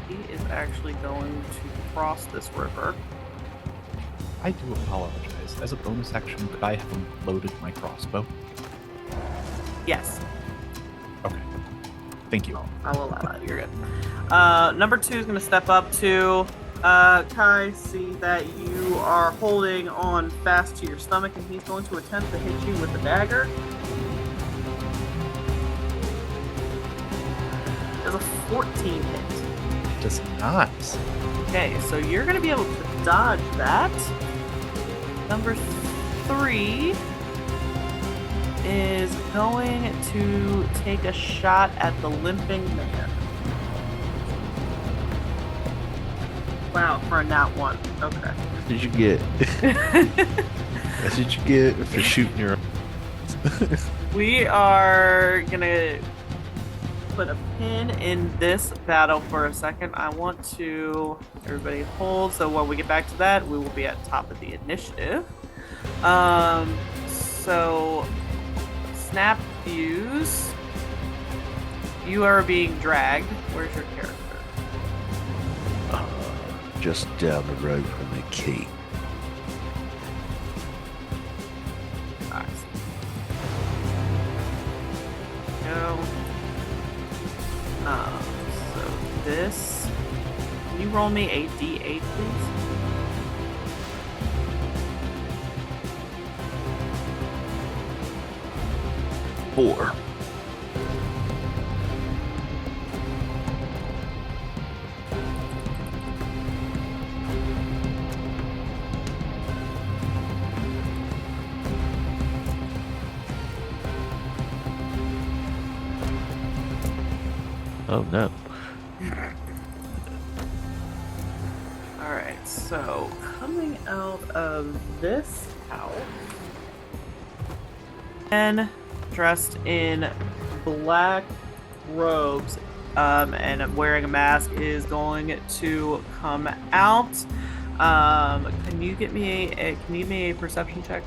He is actually going to cross this river.
I do apologize. As a bonus action, could I have loaded my crossbow?
Yes,
Okay. Thank you.
I'll allow that. You're good. Number 2 is going to step up to Kai, see that you are holding on fast to your stomach, and he's going to attempt to hit you with the dagger. Does a 14 hit.
It does not.
Okay, so you're going to be able to dodge that. Number 3 is going to take a shot at the limping man. Wow, for a nat 1. Okay.
That's what you get. That's what you get for shooting your.
We are gonna put a pin in this battle for a second. I want to everybody hold, so when we get back to that, we will be at top of the initiative. So Snap Fuse, you are being dragged. Where's your character?
Just down the road from the key.
Go. So this. Can you roll me a d8, please?
Four. Oh no.
Alright, so coming out of this house, and dressed in black robes and wearing a mask is going to come out. Can you give me a perception check?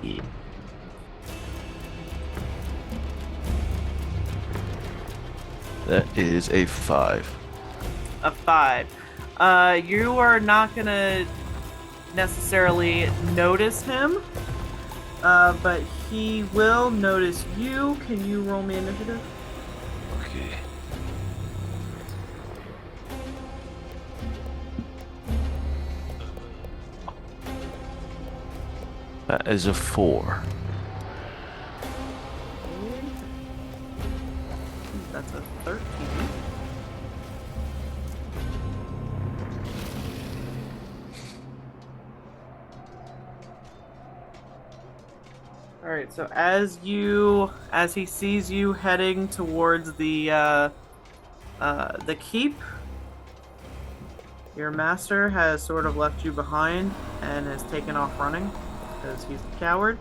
Yeah. That is a 5.
A 5. You are not gonna necessarily notice him, but he will notice you. Can you roll me initiative?
Okay. That is a 4.
That's a 13. All right. So as he sees you heading towards the keep, your master has sort of left you behind and has taken off running because he's a coward.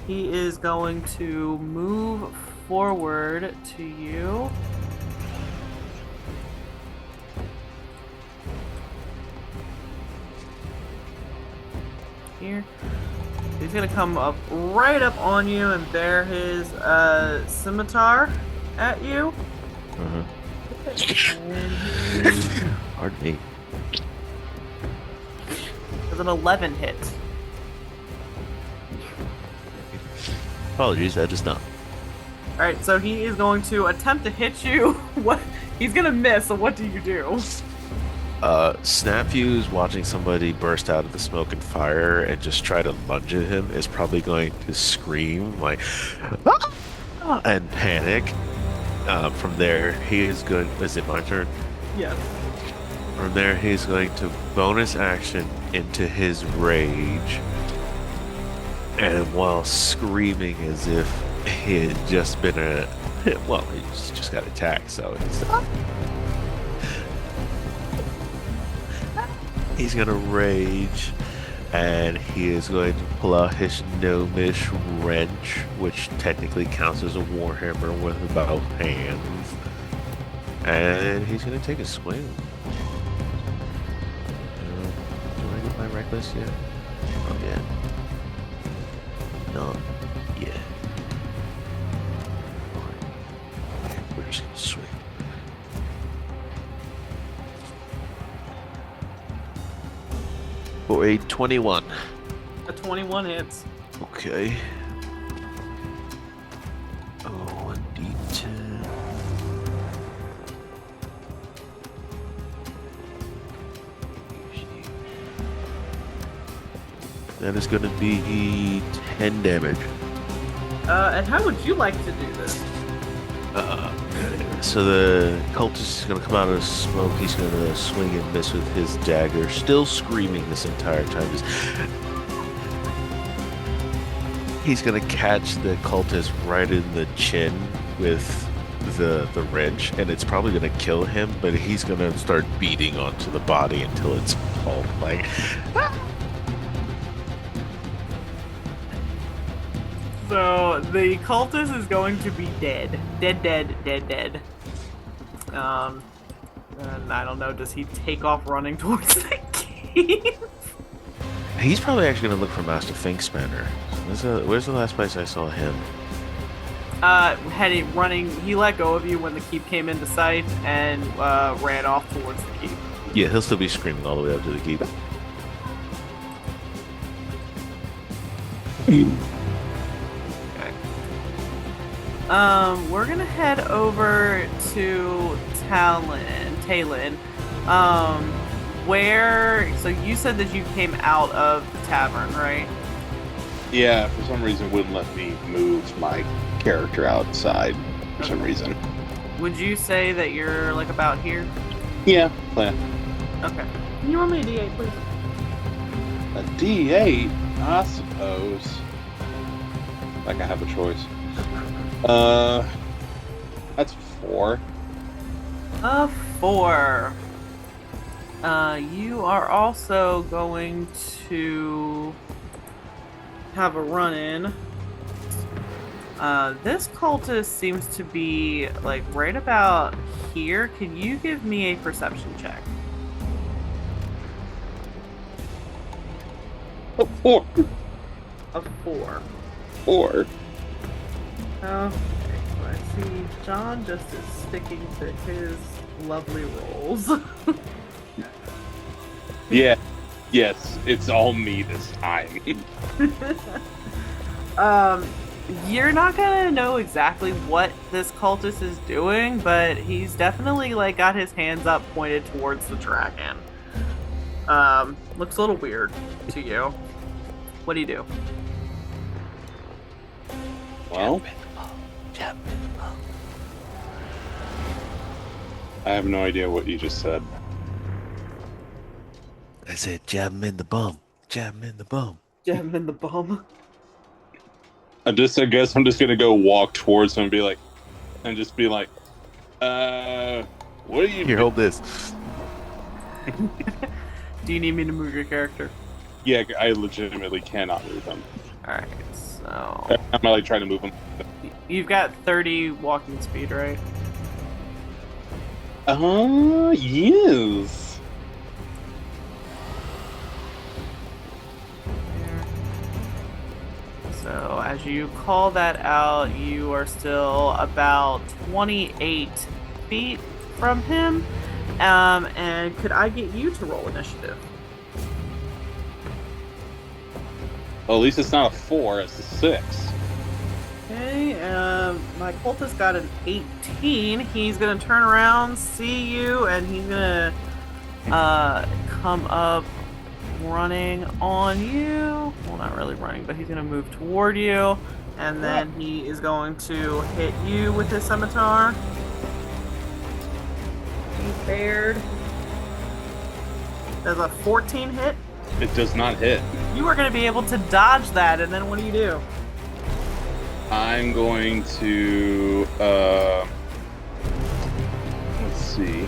He is going to move forward to you. Here. He's gonna come up right up on you and bear his scimitar at you.
Pardon me.
With an 11 hit.
Apologies, I just not.
Alright, so he is going to attempt to hit you. What? He's gonna miss, so what do you do?
Snapfuse watching somebody burst out of the smoke and fire and just try to lunge at him is probably going to scream like "Ah!" and panic. From there, he is going. Is it my turn?
Yes.
From there, he's going to bonus action into his rage, and while screaming as if he had just been he's just got attacked, so he's gonna rage, and he is going to pull out his gnomish wrench, which technically counts as a warhammer with both hands, and he's gonna take a swing. Do I get my reckless yet? Oh yeah. No. Yeah. Okay, we're just gonna swing. For a 21.
A 21 hits.
Okay. Oh, 1d10. That is going to be 10 damage.
And how would you like to do this?
So the cultist is going to come out of the smoke. He's going to swing and miss with his dagger, still screaming this entire time. He's going to catch the cultist right in the chin with the wrench, and it's probably going to kill him, but he's going to start beating onto the body until it's pulp. Like,
So the cultist is going to be dead. Dead. And I don't know, does he take off running towards the cave?
he's probably actually going to look for Master Finkspanner. Where's the last place I saw him?
Running, he let go of you when the keep came into sight and ran off towards the keep.
Yeah, he'll still be screaming all the way up to the keep.
We're gonna head over to Talon. So you said that you came out of the tavern, right?
Yeah, for some reason wouldn't let me move my character outside for some reason.
Would you say that you're like about here?
Yeah, plan.
Okay. Can you roll me a D8, please?
A D8, I suppose. Like I have a choice. That's 4.
A 4. You are also going to have a run-in. This cultist seems to be like right about here. Can you give me a perception check?
A 4.
A 4.
4.
Okay, so I see John just is sticking to his lovely rolls.
Yeah. Yes, it's all me this time.
You're not gonna know exactly what this cultist is doing, but he's definitely like got his hands up pointed towards the dragon. Looks a little weird to you. What do you do?
Well, I have no idea what you just said.
I said, jab him in the bum. Jab him in the bum.
Jab him in the bum.
I guess I'm just gonna go walk towards him and be like, what are you
Here,
doing?
hold this.
Do you need me to move your character?
Yeah, I legitimately cannot move him.
Alright, so
I'm not like trying to move him.
you've got 30 walking speed, right?
Yes.
So as you call that out, you are still about 28 feet from him. And could I get you to roll initiative?
Well, at least it's not a 4, it's a 6.
Okay, my cultist got an 18. He's gonna turn around, see you, and he's gonna come up running on you. Well, not really running, but he's gonna move toward you, and then he is going to hit you with his scimitar. He fared. Does a 14 hit?
It does not hit.
You are gonna be able to dodge that, and then what do?
I'm going to let's see.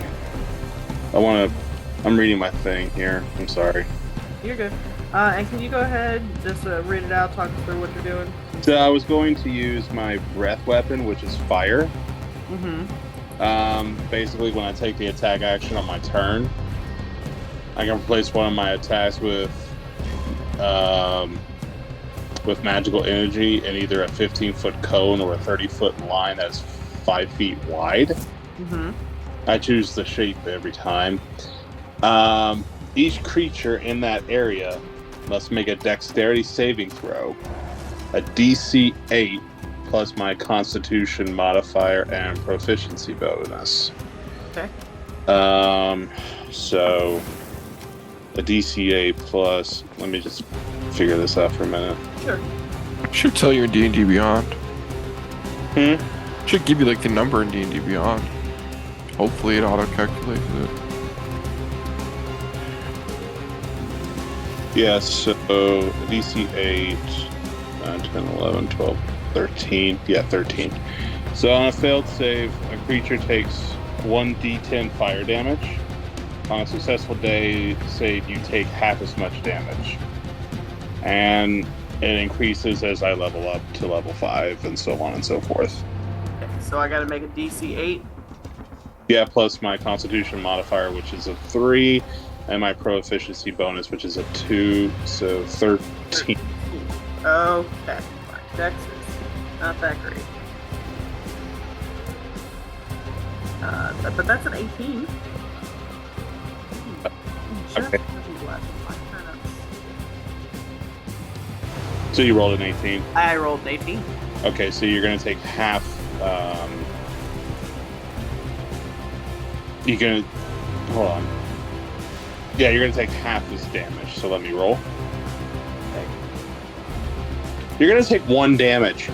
I'm reading my thing here. I'm sorry.
You're good. And can you go ahead, just read it out, talk us through what you're doing?
So I was going to use my breath weapon, which is fire. Basically, when I take the attack action on my turn, I can replace one of my attacks with magical energy in either a 15-foot cone or a 30-foot line that's 5 feet wide. I choose the shape every time. Each creature in that area must make a dexterity saving throw, a DC 8 plus my constitution modifier and proficiency bonus.
Okay.
So a DC 8 plus, let me just figure this out for a minute.
Sure.
Should tell you in D&D Beyond.
Hmm?
Should give you like the number in D&D Beyond. Hopefully it auto-calculates it.
Yeah, so DC 8, 9, 10, 11, 12, 13. Yeah, 13. So on a failed save, a creature takes 1d10 fire damage. On a successful day save, you take half as much damage. And it increases as I level up to level 5 and so on and so forth.
Okay, so I gotta make a DC 8.
Yeah, plus my constitution modifier, which is a 3, and my proficiency bonus, which is a 2, so 13.
Okay. Dex is not that great. But that's an 18. Just
Okay.
left my turnips.
So you rolled an 18.
I rolled an 18.
Okay, so you're going to take half. You're going to. Hold on. Yeah, you're going to take half this damage, so let me roll.
Okay.
You're going to take 1 damage.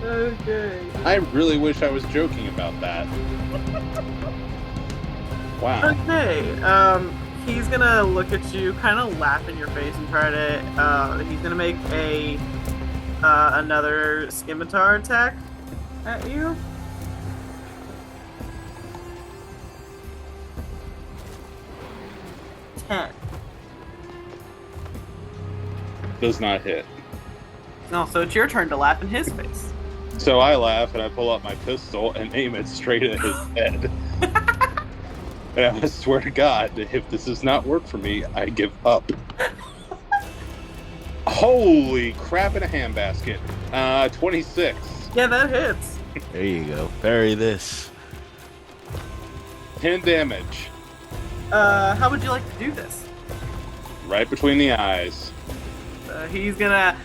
Okay.
I really wish I was joking about that. Wow.
Okay. He's gonna look at you, kind of laugh in your face, and try to. He's gonna make a another scimitar attack at you. Ten.
Does not hit.
No, so it's your turn to laugh in his face.
So I laugh and I pull out my pistol and aim it straight at his head. And I swear to God, if this does not work for me, I give up. Holy crap in a handbasket. 26.
Yeah, that hits.
There you go. Bury this.
10 damage.
How would you like to do this?
Right between the eyes.
He's gonna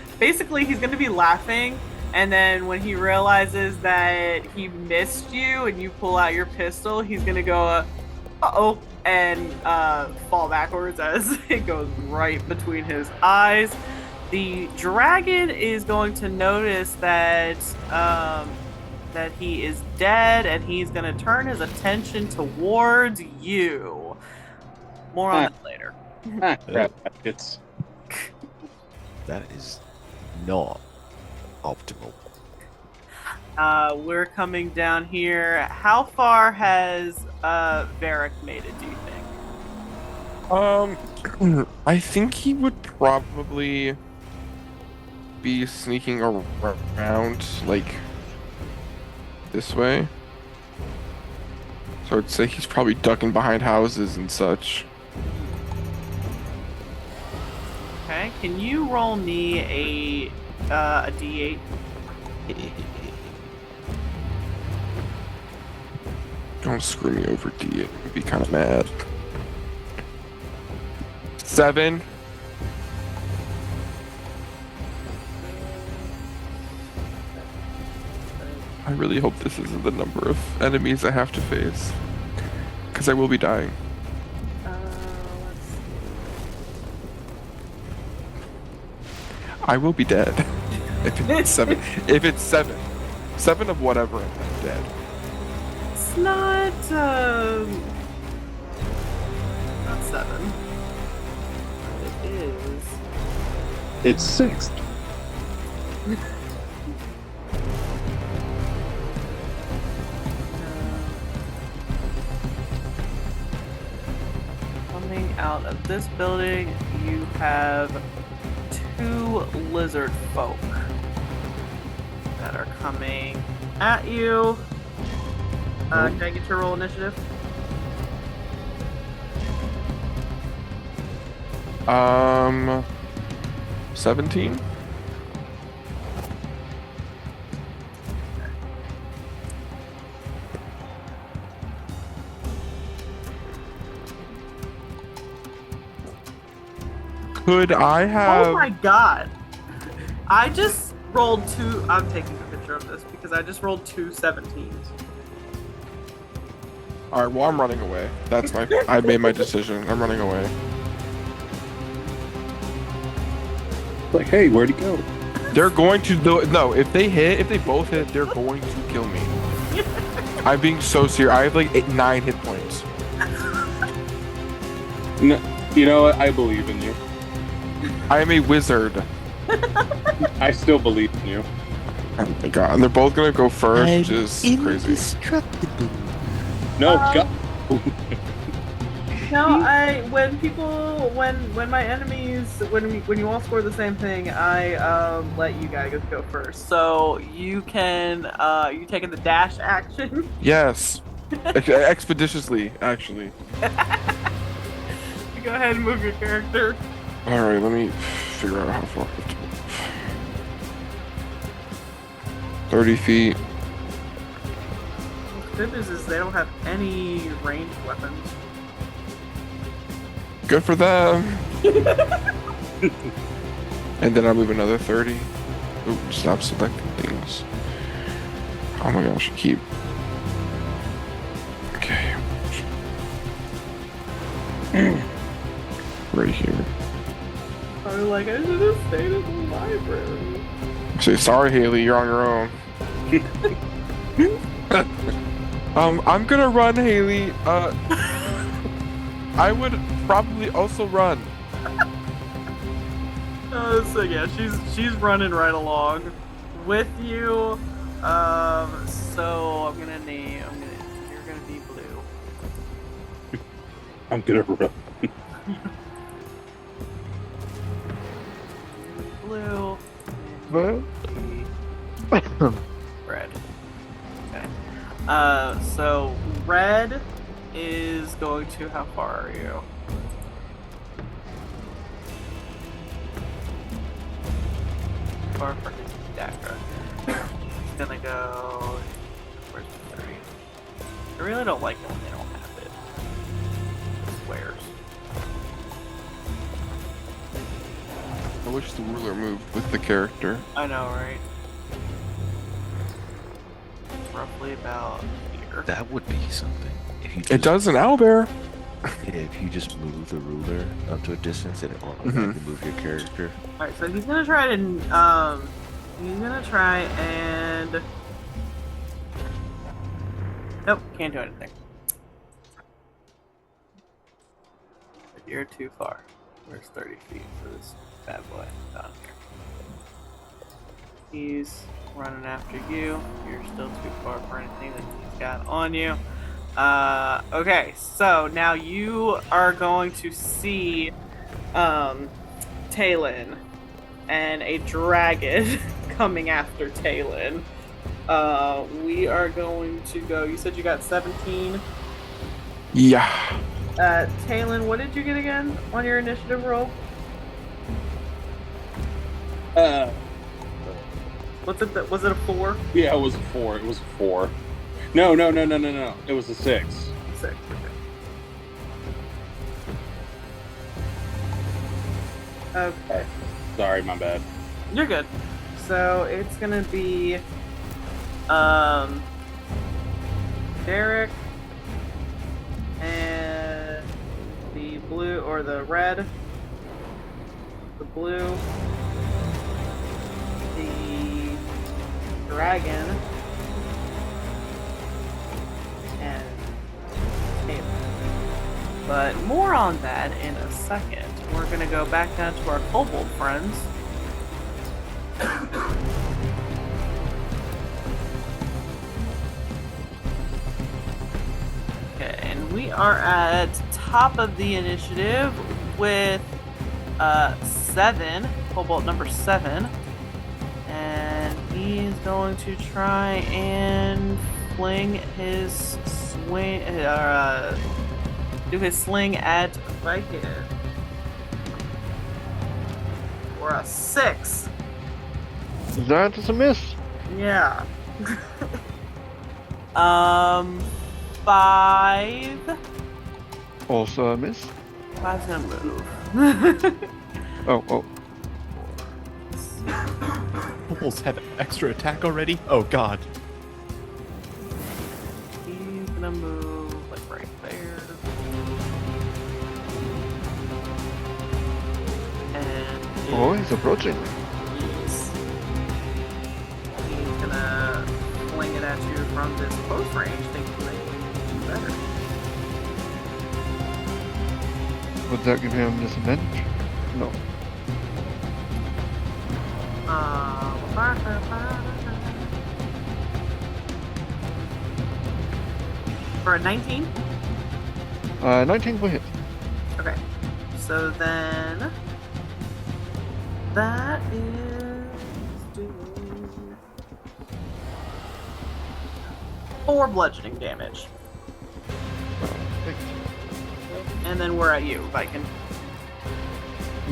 be laughing, and then when he realizes that he missed you and you pull out your pistol, he's gonna go, uh-oh, and fall backwards as it goes right between his eyes. The dragon is going to notice that that he is dead, and he's gonna turn his attention towards you. More on that later.
Crap baskets.
That is not optimal.
We're coming down here. How far has Varek made it, do you think?
I think he would probably be sneaking around like this way. So I'd say he's probably ducking behind houses and such.
Okay, can you roll me a d8?
Don't screw me over, D. I'd be kind of mad. 7. I really hope this isn't the number of enemies I have to face. Because I will be dying.
Let's see.
I will be dead. If it's 7. If it's 7. 7 of whatever, I'm dead.
It's not 7. It is.
It's 6.
Coming out of this building, you have 2 lizard folk that are coming at you. Can I get your roll initiative?
17? Could I have...
Oh my god! I just rolled 2. I'm taking a picture of this because I just rolled 2 17s.
Alright, well, I'm running away. That's my... I made my decision. I'm running away.
Like, hey, where'd he go?
They're going to do... No, if they both hit, they're going to kill me. I'm being so serious. I have like 9 hit points.
No, you know what? I believe in you.
I am a wizard.
I still believe in you.
Oh my god. And they're both gonna go first, which is crazy.
Indestructible.
No, go.
No, when my enemies, when you all score the same thing, I let you guys go first. So you can, you taking the dash action?
Yes. Expeditiously, actually.
You go ahead and move your character.
Alright, let me figure out how far I have to move. 30 feet.
The good news is they don't have any ranged weapons.
Good for them. And then I'll move another 30. Ooh, stop selecting things. Oh my gosh, keep. Okay. Right here.
I was like, I should have stayed in the library.
Say sorry, Haley, you're on your own. I'm gonna run, Haley. I would probably also run.
So yeah, she's running right along with you. So you're gonna be blue.
I'm gonna run.
Blue.
What?
Red. Okay. So red is going to, how far are you? Far for his dagger. He's gonna go. Where's the 3? I really don't like it when they don't have it. Squares.
I wish the ruler moved with the character.
I know, right? It's roughly about here.
That would be something. If you
It
just,
does an owlbear.
if you just move the ruler up to a distance, and it automatically move your character.
Alright, so he's gonna try and nope, can't do anything. You're too far. There's 30 feet for this bad boy down here. He's running after you. You're still too far for anything that he's got on you. Okay, so now you are going to see Talon and a dragon coming after Talon. We are going to go. You said you got 17.
Yeah.
Talon, what did you get again on your initiative roll? Was it a 4?
Yeah, it was a 4. It was a 4. No. It was a 6.
6. Okay. Okay.
Sorry, my bad.
You're good. So it's gonna be Varek and the blue or the red. The blue. The dragon. And Taylor. But more on that in a second. We're gonna go back down to our kobold friends. Okay, and we are at top of the initiative with 7, kobold number 7, and he is going to try and fling his swing, do his sling at Viken. For a 6.
That is a miss.
Yeah. 5.
Also a miss.
5's gonna move.
Oh.
Kobolds have extra attack already? Oh god.
He's gonna move like right there. And
Oh, he's approaching.
he's gonna fling it at you from this close range, thinking that you can do better.
Would that give him disadvantage? No.
For a 19?
19 will hit.
Okay. So then that is doing 4 bludgeoning damage. And then we're at you, Viken.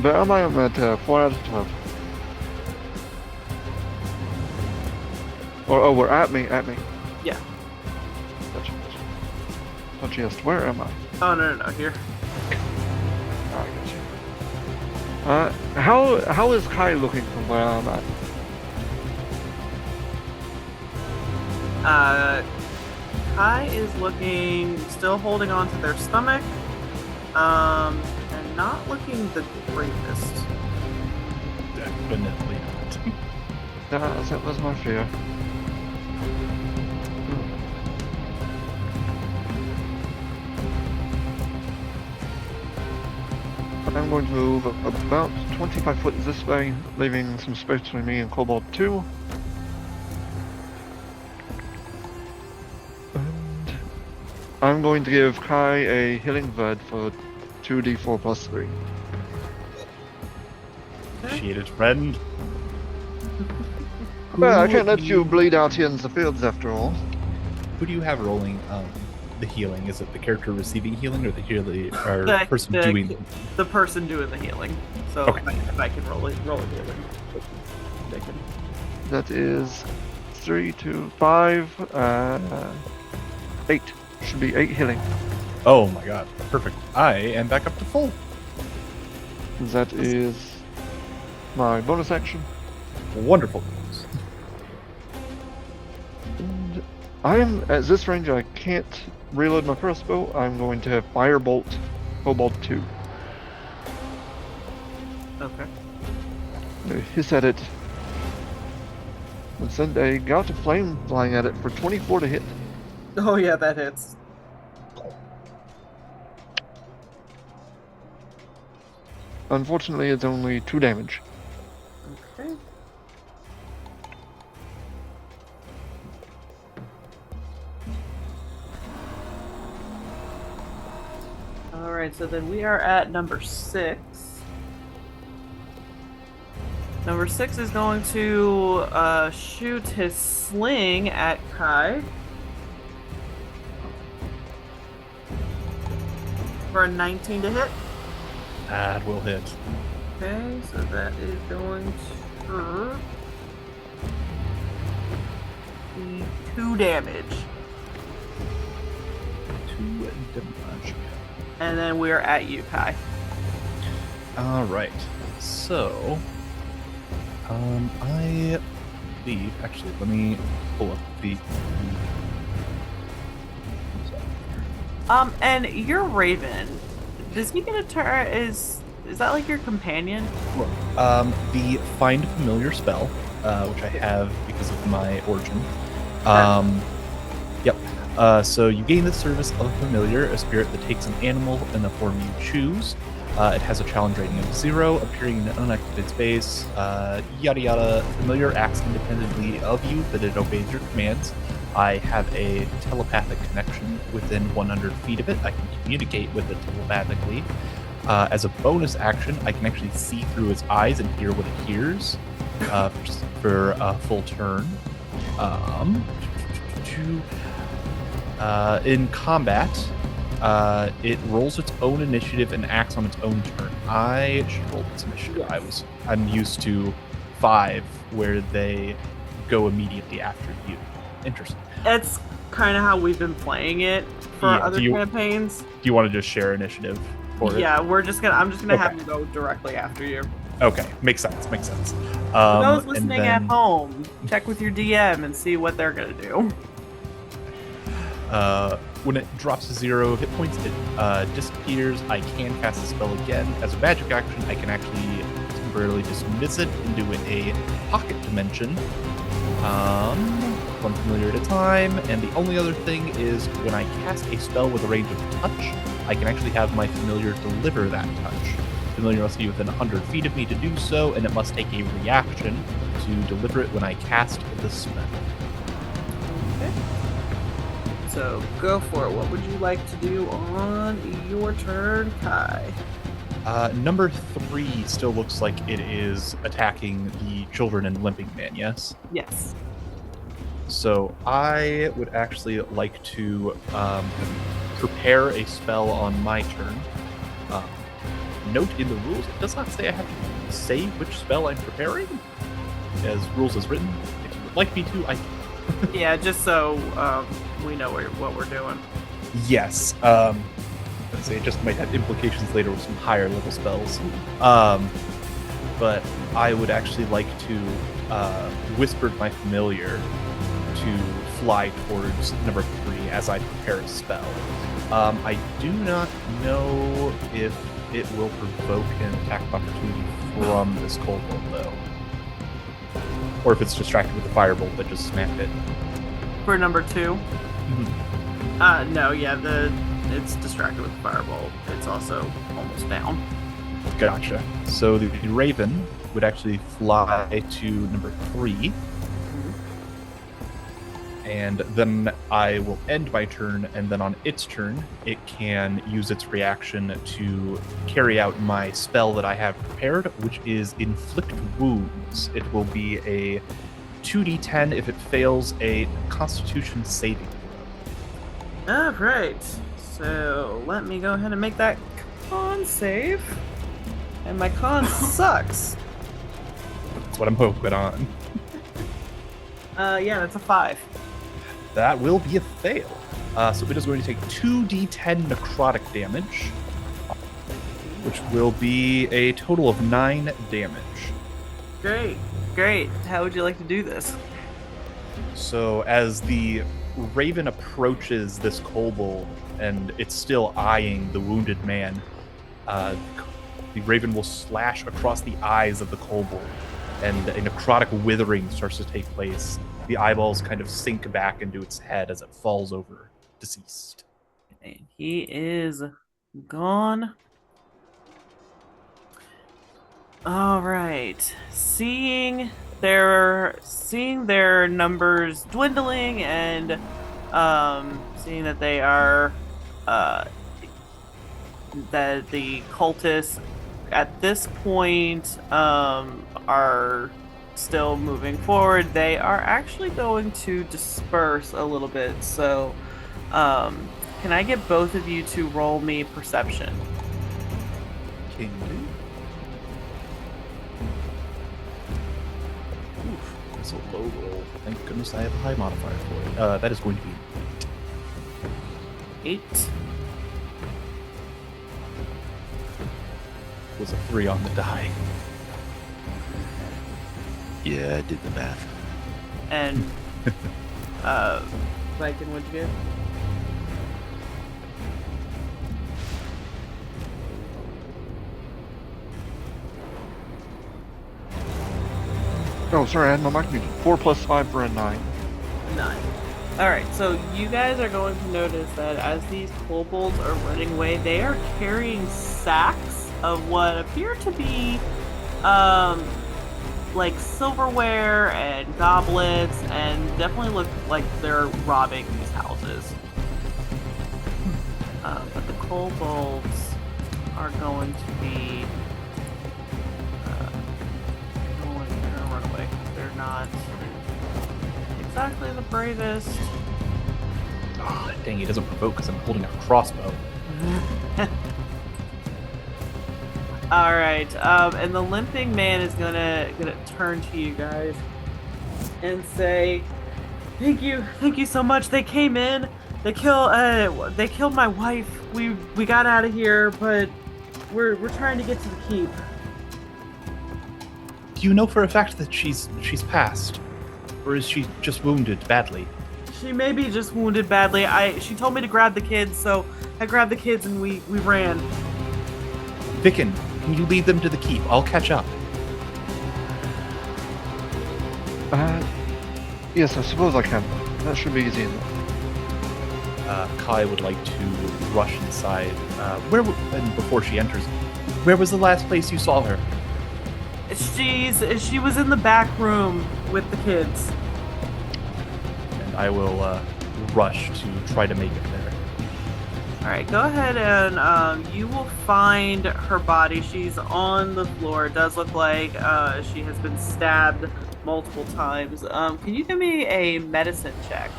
But am I at 4 out of 12? Oh, we're at me.
Yeah.
Gotcha. Not just where am I?
Oh, no, here.
Ah, I gotcha. How is Kai looking from where I'm at?
Kai is looking, still holding on to their stomach, and not looking the greatest.
Definitely not.
That was my fear. I'm going to move about 25 foot this way, leaving some space between me and Kobold 2. And I'm going to give Kai a healing word for 2d4 plus 3.
Appreciate it, friend.
Well, I can't let you bleed out here in the fields after all.
Who do you have rolling the healing? Is it the character receiving healing or the person doing?
The person doing the healing. So
Okay.
if I can roll a healing. They can.
That is 3, 2, 5, 8. Should be 8 healing.
Oh my god, perfect. I am back up to full.
That is my bonus action.
Wonderful.
And I'm at this range. I can't reload my crossbow. I'm going to firebolt Kobold 2.
Okay.
Hiss at it. And send a gout of flame flying at it for 24 to hit.
Oh yeah, that hits.
Unfortunately, it's only 2 damage.
Okay. All right, so then we are at number 6. Number 6 is going to shoot his sling at Kai for a 19 to hit.
That will hit.
Okay, so that is going to be 2 damage.
2 damage.
And then we're at you, Kai.
All right. So, I believe. Actually, let me pull up the.
And your Raven, does he get a turn? Is that like your companion?
The Find Familiar spell, which I have because of my origin. Yep. So you gain the service of a familiar, a spirit that takes an animal in the form you choose. It has a challenge rating of 0, appearing in an unactivated space, yada yada. Familiar acts independently of you, but it obeys your commands. I have a telepathic connection within 100 feet of it. I can communicate with it telepathically. As a bonus action, I can actually see through its eyes and hear what it hears for a full turn. In combat, it rolls its own initiative and acts on its own turn. I should roll its initiative. I'm used to 5, where they go immediately after you. Interesting.
That's kind of how we've been playing it for other campaigns.
Do you want to just share initiative for it?
Yeah, I'm just gonna have you go directly after you.
Okay, makes sense.
For those listening at home, check with your DM and see what they're gonna do.
When it drops to 0 hit points, it disappears. I can cast the spell again. As a magic action, I can actually temporarily dismiss it into a pocket dimension. One familiar at a time. And the only other thing is when I cast a spell with a range of touch, I can actually have my familiar deliver that touch. Familiar must be within 100 feet of me to do so, and it must take a reaction to deliver it when I cast the spell.
Okay. So go for it. What would you like to do on your turn, Kai?
Number 3 still looks like it is attacking the children and limping man, yes?
Yes.
So I would actually like to prepare a spell on my turn. Note in the rules, it does not say I have to say which spell I'm preparing. As rules as written, if you would like me to, I can.
Yeah, just so we know what we're doing.
Yes. Let's say it just might have implications later with some higher level spells. But I would actually like to whisper my familiar to fly towards number 3 as I prepare a spell. I do not know if it will provoke an attack of opportunity from this kobold, though. Or if it's distracted with the firebolt that just smacked it.
For number 2?
Mm-hmm.
No, yeah, it's distracted with the firebolt. It's also almost down.
Gotcha. So the Raven would actually fly to number 3. And then I will end my turn, and then on its turn, it can use its reaction to carry out my spell that I have prepared, which is Inflict Wounds. It will be a 2d10 if it fails a Constitution saving throw.
All right. So let me go ahead and make that con save. And my con sucks.
That's what I'm hoping on.
Yeah, that's a 5.
That will be a fail. So it is going to take 2d10 necrotic damage, which will be a total of 9 damage.
Great. How would you like to do this?
So as the Raven approaches this kobold, and it's still eyeing the wounded man, the Raven will slash across the eyes of the kobold, and a necrotic withering starts to take place. The eyeballs kind of sink back into its head as it falls over, deceased.
And he is gone. All right. Seeing their numbers dwindling and seeing that they are uh that the cultists at this point are still moving forward, they are actually going to disperse a little bit. So, um can I get both of you to roll me perception?
King do. Oof, that's a low roll. Thank goodness I have a high modifier for it. That is going to be
8.
was a 3 on the die.
Yeah, I did the math.
And uh Viken, what'd you get?
Oh, sorry, I had my mic muted. 4 plus 5 for a 9.
9. Alright, so you guys are going to notice that as these kobolds are running away, they are carrying sacks of what appear to be like silverware and goblets, and definitely look like they're robbing these houses. But the kobolds are going to be they're gonna run away. They're not exactly the bravest.
Oh, dang, he doesn't provoke because I'm holding a crossbow.
All right, and the limping man is gonna turn to you guys and say, thank you so much. They came in, they killed my wife. We got out of here, but we're trying to get to the keep."
Do you know for a fact that she's passed? Or is she just wounded badly?
She may be just wounded badly. She told me to grab the kids, so I grabbed the kids and we ran.
Viken, can you lead them to the keep? I'll catch up.
Yes, I suppose I can. That should be easy enough.
Kai would like to rush inside. And before she enters, where was the last place you saw her?
She was in the back room with the kids.
And I will rush to try to make it there.
All right, go ahead and you will find her body. She's on the floor. It does look like she has been stabbed multiple times. Can you give me a medicine check?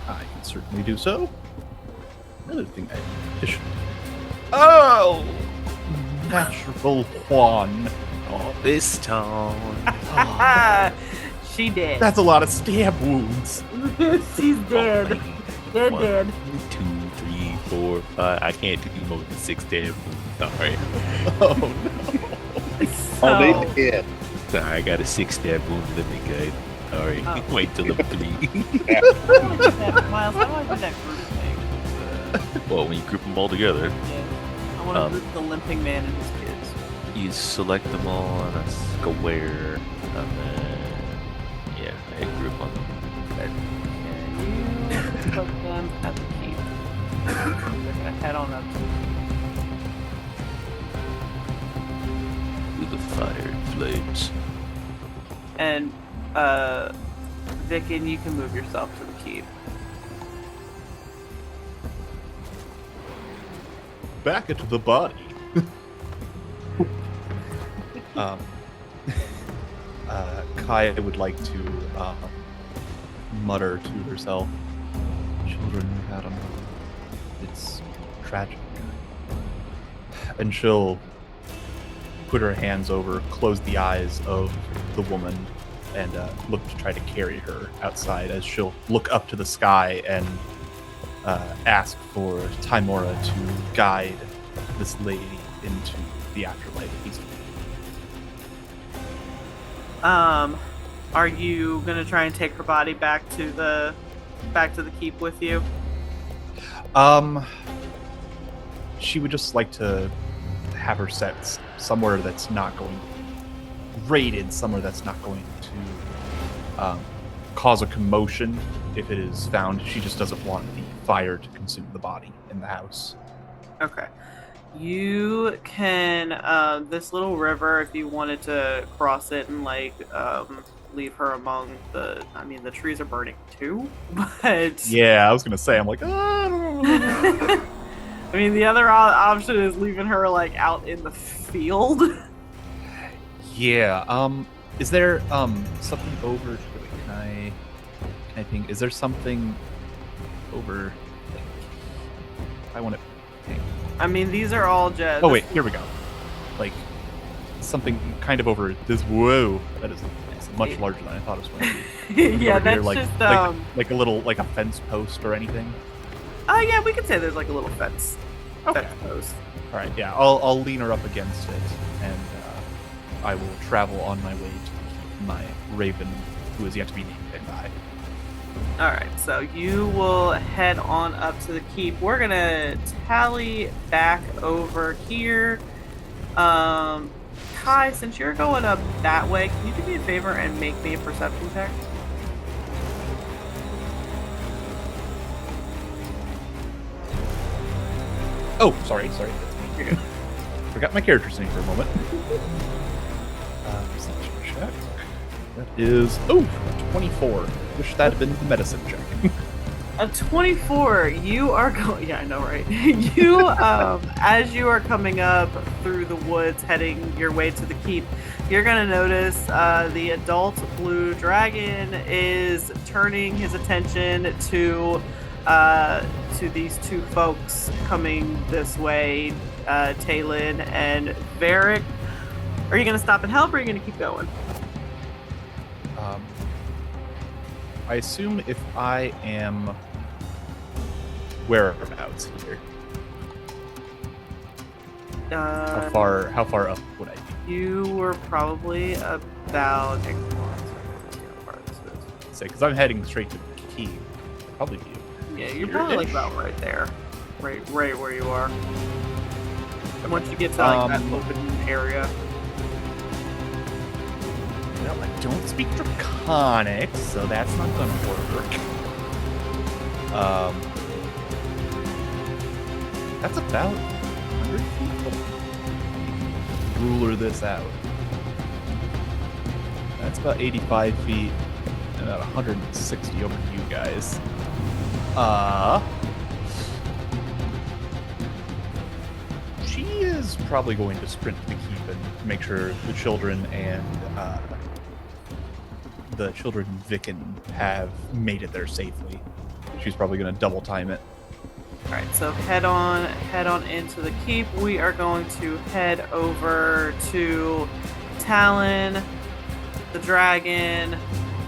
I can certainly do so. Another thing I should. Oh! Natural one.
Oh, this time.
She did.
That's a lot of stab wounds.
She's dead. Dead,
One,
dead.
2, 3, 4, 5. I can't do more than 6 damn. Sorry.
Oh no.
Oh, they
So,
did.
Sorry, I got a 6 stab wound in me, guys. Sorry.
Oh.
Wait till I'm 3.
Miles, how do I do that group thing?
Well, when you group them all together,
Yeah. I want to group the limping man and his kids.
you select them all on a square, and then, yeah, I group on them.
Can you put them at the keep? They're gonna head on up.
With the fire and flames.
And Viken, you can move yourself to the keep.
Back into the body. Kai would like to mutter to herself, "Children, madam, it's tragic." And she'll put her hands over, close the eyes of the woman, and look to try to carry her outside as she'll look up to the sky and ask for Timora to guide this lady into the afterlife peacefully.
Are you gonna try and take her body back to the keep with you?
She would just like to have her set somewhere that's not going raided, somewhere that's not going to cause a commotion if it is found. She just doesn't want the fire to consume the body in the house.
Okay. You can this little river if you wanted to cross it and like leave her among the. I mean, the trees are burning too, but
Yeah, I was gonna say, I'm like,
I mean, the other option is leaving her like out in the field.
yeah. Is there something over? Wait, can I think? Is there something over? Like, I want to think.
I mean, these are all just.
Oh wait, here we go. Like something kind of over this. Whoa, that is much larger than I thought it was going to be.
Yeah,
Over here,
that's
like,
just
like a little like a fence post or anything.
Oh yeah, we could say there's like a little fence.
Okay.
Fence post.
All right, yeah, I'll lean her up against it, and I will travel on my way to my raven, who is yet to be named, by.
All right, so you will head on up to the keep. We're gonna tally back over here. Kai, since you're going up that way, can you do me a favor and make me a perception check?
Oh, sorry, that's me.
You're good.
Forgot my character's name for a moment. Perception check. That is 24. Wish that had been the medicine check.
A 24, you are going. Yeah, I know, right? You, as you are coming up through the woods, heading your way to the keep, you're gonna notice the adult blue dragon is turning his attention to these two folks coming this way, Talon and Varek. Are you gonna stop and help, or are you gonna keep going?
I assume if I am whereabouts here, how far up would I be?
You were probably about. Hang on, see how far this is.
Say, because I'm heading straight to the key. Probably be.
Yeah, you're probably like about right there, right where you are. Once you get to like that open area.
Well, I don't speak Draconic, so that's not gonna work. That's about 100 feet. Ruler this out. That's about 85 feet, and about 160 over to you guys. She is probably going to sprint to the keep and make sure the children and Viken have made it there safely. She's probably going to double time it.
All right, so head on into the keep. We are going to head over to Talon, the dragon,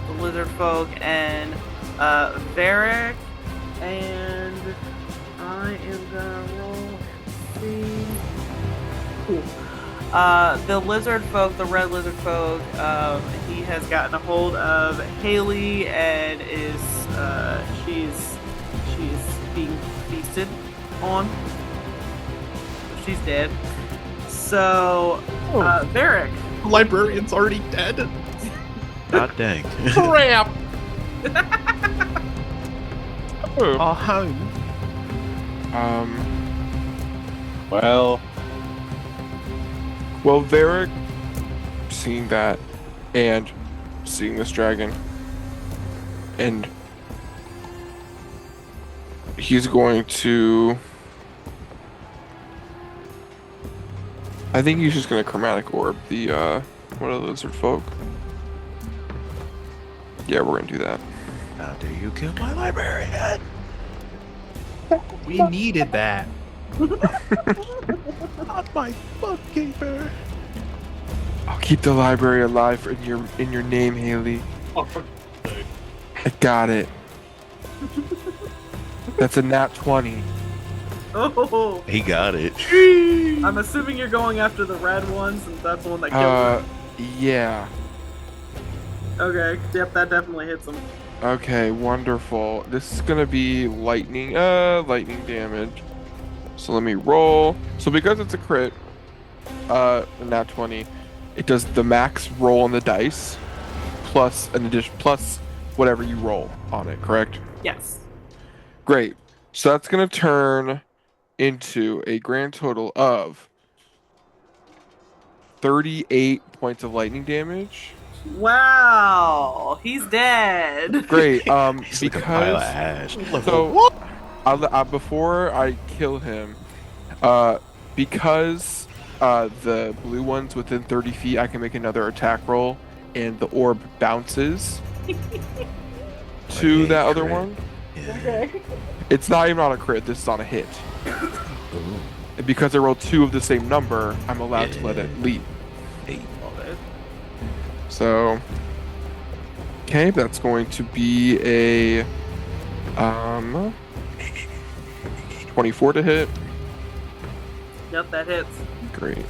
the lizard folk, and Varek. And I am gonna roll and see. Cool. The lizard folk, the red lizard folk, he has gotten a hold of Haley and is she's being feasted on. She's dead. So Varek.
The librarian's already dead.
God dang.
Crap.
Oh, home.
Well,
Varek, seeing that, and seeing this dragon, and he's going to. I think he's just going to chromatic orb the one of the lizard folk. Yeah, we're going to do that.
How dare you kill my librarian?
We needed that.
Not my bookkeeper.
I'll keep the library alive in your name, Haley. I got it. That's a nat 20.
Oh,
He got it.
I'm assuming you're going after the red one since that's the one that killed him.
Yeah.
Okay, yep, that definitely hits him.
Okay, wonderful. This is gonna be lightning damage. So let me roll. So because it's a crit, nat 20, it does the max roll on the dice, plus an addition, plus whatever you roll on it, correct?
Yes.
Great. So that's gonna turn into a grand total of 38 points of lightning damage.
Wow, he's dead.
Great.
He's like a pile of
Because
ash.
Level
so
what?
before I kill him, uh, because the blue one's within 30 feet, I can make another attack roll, and the orb bounces to
Like a
that other
crit.
one.
Yeah.
Okay.
It's not even on a crit. This is on a hit.
Ooh.
And because I rolled two of the same number, I'm allowed to let it
Yeah.
leap.
Hey.
So, okay, that's going to be a 24 to hit.
Yep, that hits.
Great.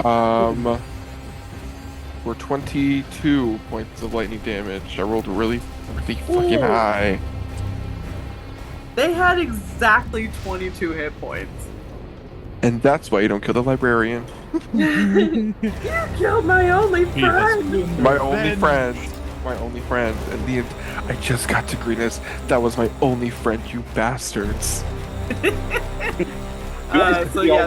For 22 points of lightning damage. I rolled really fucking
Ooh.
high.
They had exactly 22 hit points.
And that's why you don't kill the librarian.
You killed my only
He has
friend.
been
My only
revenged.
friend. My only friend. And I just got to Greenest. That was my only friend, you bastards.
So yeah,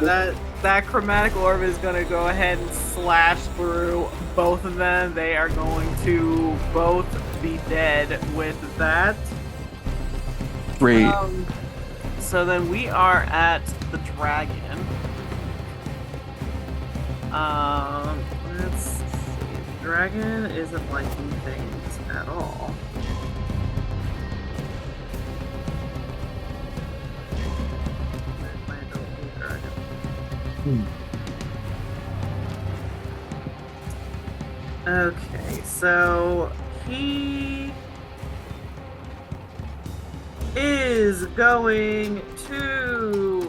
that chromatic orb is gonna go ahead and slash through both of them. They are going to both be dead with that.
Great.
So then we are at the dragon. Let's see. The dragon isn't liking things at all. Where's my adult dragon? Okay, so he is going to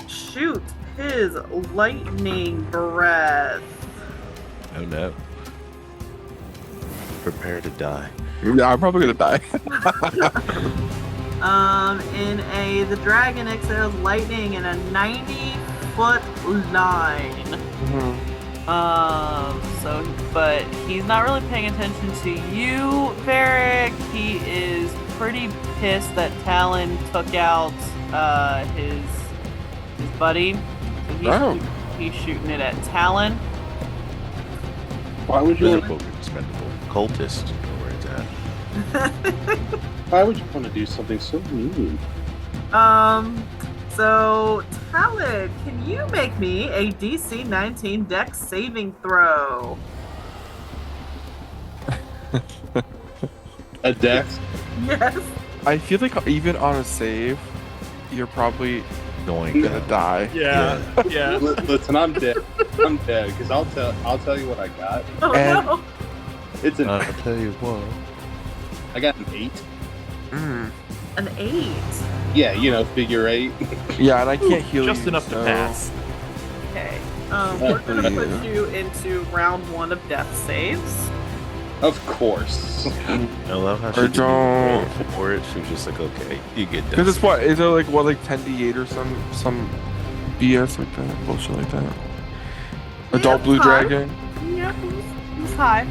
shoot his lightning breath.
Oh no. Prepare to die.
Yeah, I'm probably gonna die.
The dragon exhales lightning in a 90-foot line. But he's not really paying attention to you, Varek. He is pretty pissed that Talon took out his buddy. So he's shooting it at Talon.
Why would you?
Miserable, expendable cultist. You know where it's at.
Why would you want to do something so mean?
So Talon, can you make me a DC 19 Dex saving throw?
A dex?
Yes.
I feel like even on a save, you're probably
Going
gonna die.
Yeah.
Listen, I'm dead. I'm dead because I'll tell you what I got.
Oh
And-
no.
It's an
I'll tell you what.
I got an 8.
An 8.
Yeah, you know, figure 8.
Yeah, and I can't heal
Just
you,
enough to
so-
pass.
Okay. We're gonna put you into round 1 of death saves.
Of course.
I love how
Or
she didn't
don't-
roll for it. She was just like, okay, you get that.
Because it's what? Is it like 10d8 or some BS like that? Bullshit like that. Adult
Yeah,
blue
it's high.
dragon?
Yeah, it's high.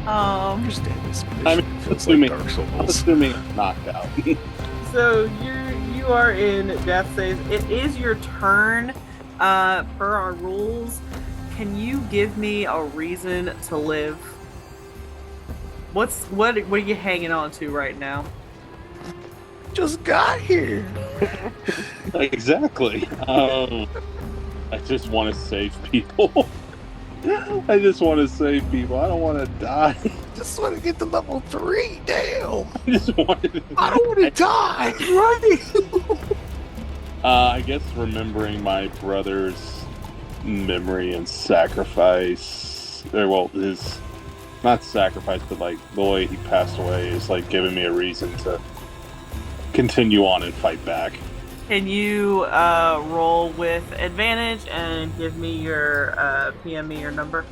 I understand this mission.
I mean,
feels
assuming-
like Dark
I'm
Souls.
assuming it's knocked out.
So you are in death saves. It is your turn. Per our rules, can you give me a reason to live? What are you hanging on to right now?
Just got here.
Exactly. I just want to save people. I just want to save people. I don't want to die.
Just want to get to level 3. Damn.
I just want to.
I don't want to die. Right.
I guess remembering my brother's memory and sacrifice, or well, his not sacrifice, but like the way he passed away is like giving me a reason to continue on and fight back.
Can you roll with advantage and give me your PM me your number?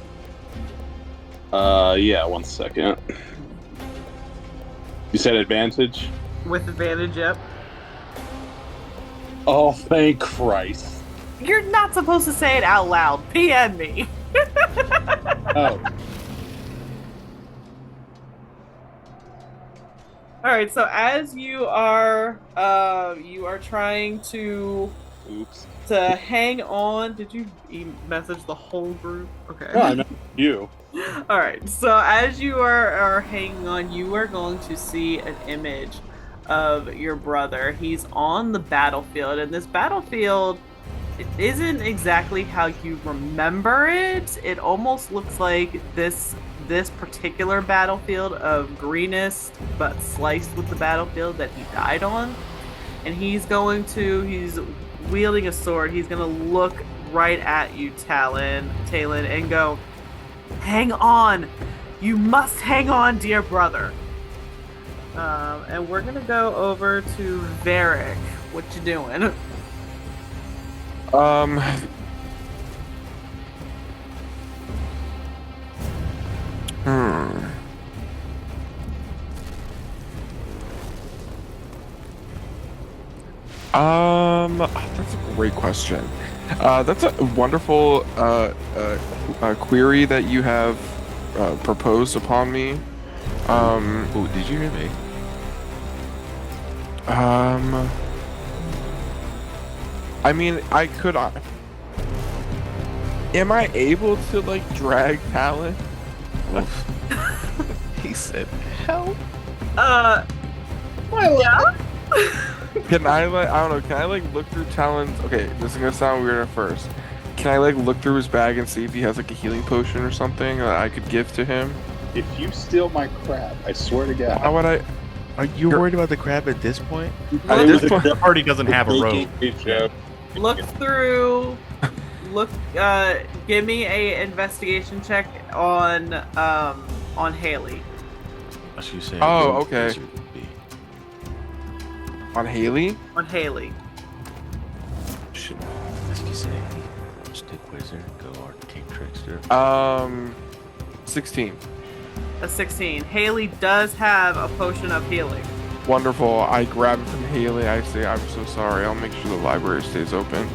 Yeah, 1 second. You said advantage?
With advantage, yep.
Oh, thank Christ.
You're not supposed to say it out loud. PM me.
Oh.
All right, so as you are trying
Oops.
to hang on. Did you message the whole group? Okay.
No, I meant you.
All right. So as you are hanging on, you are going to see an image of your brother. He's on the battlefield, and this battlefield it isn't exactly how you remember it. It almost looks like this particular battlefield of Greenest, but sliced with the battlefield that he died on. And he's wielding a sword. He's gonna look right at you, Talon, and go, "Hang on, you must hang on, dear brother." And we're gonna go over to Varek. What you doing?
Um, hmm. That's a great question. That's a wonderful query that you have proposed upon me.
Oh, did you hear me?
Um, I mean, I could. Am I able to like drag Talon?
He said, "Help!"
Yeah.
Can I like? I don't know. Can I like look through Talon's? Okay, this is gonna sound weird at first. Can I like look through his bag and see if he has like a healing potion or something that I could give to him?
If you steal my crab, I swear to God.
How would I?
Are you worried about the crab at this point?
At this point,
The party doesn't have a robe.
Look through. Look. Give me a investigation check on Haley.
What you saying?
Oh, okay. On Haley?
On Haley.
Should as you say, stick wizard, go arcane trickster.
16.
A 16. Haley does have a potion of healing.
Wonderful. I grab it from Haley. I say, I'm so sorry. I'll make sure the library stays open.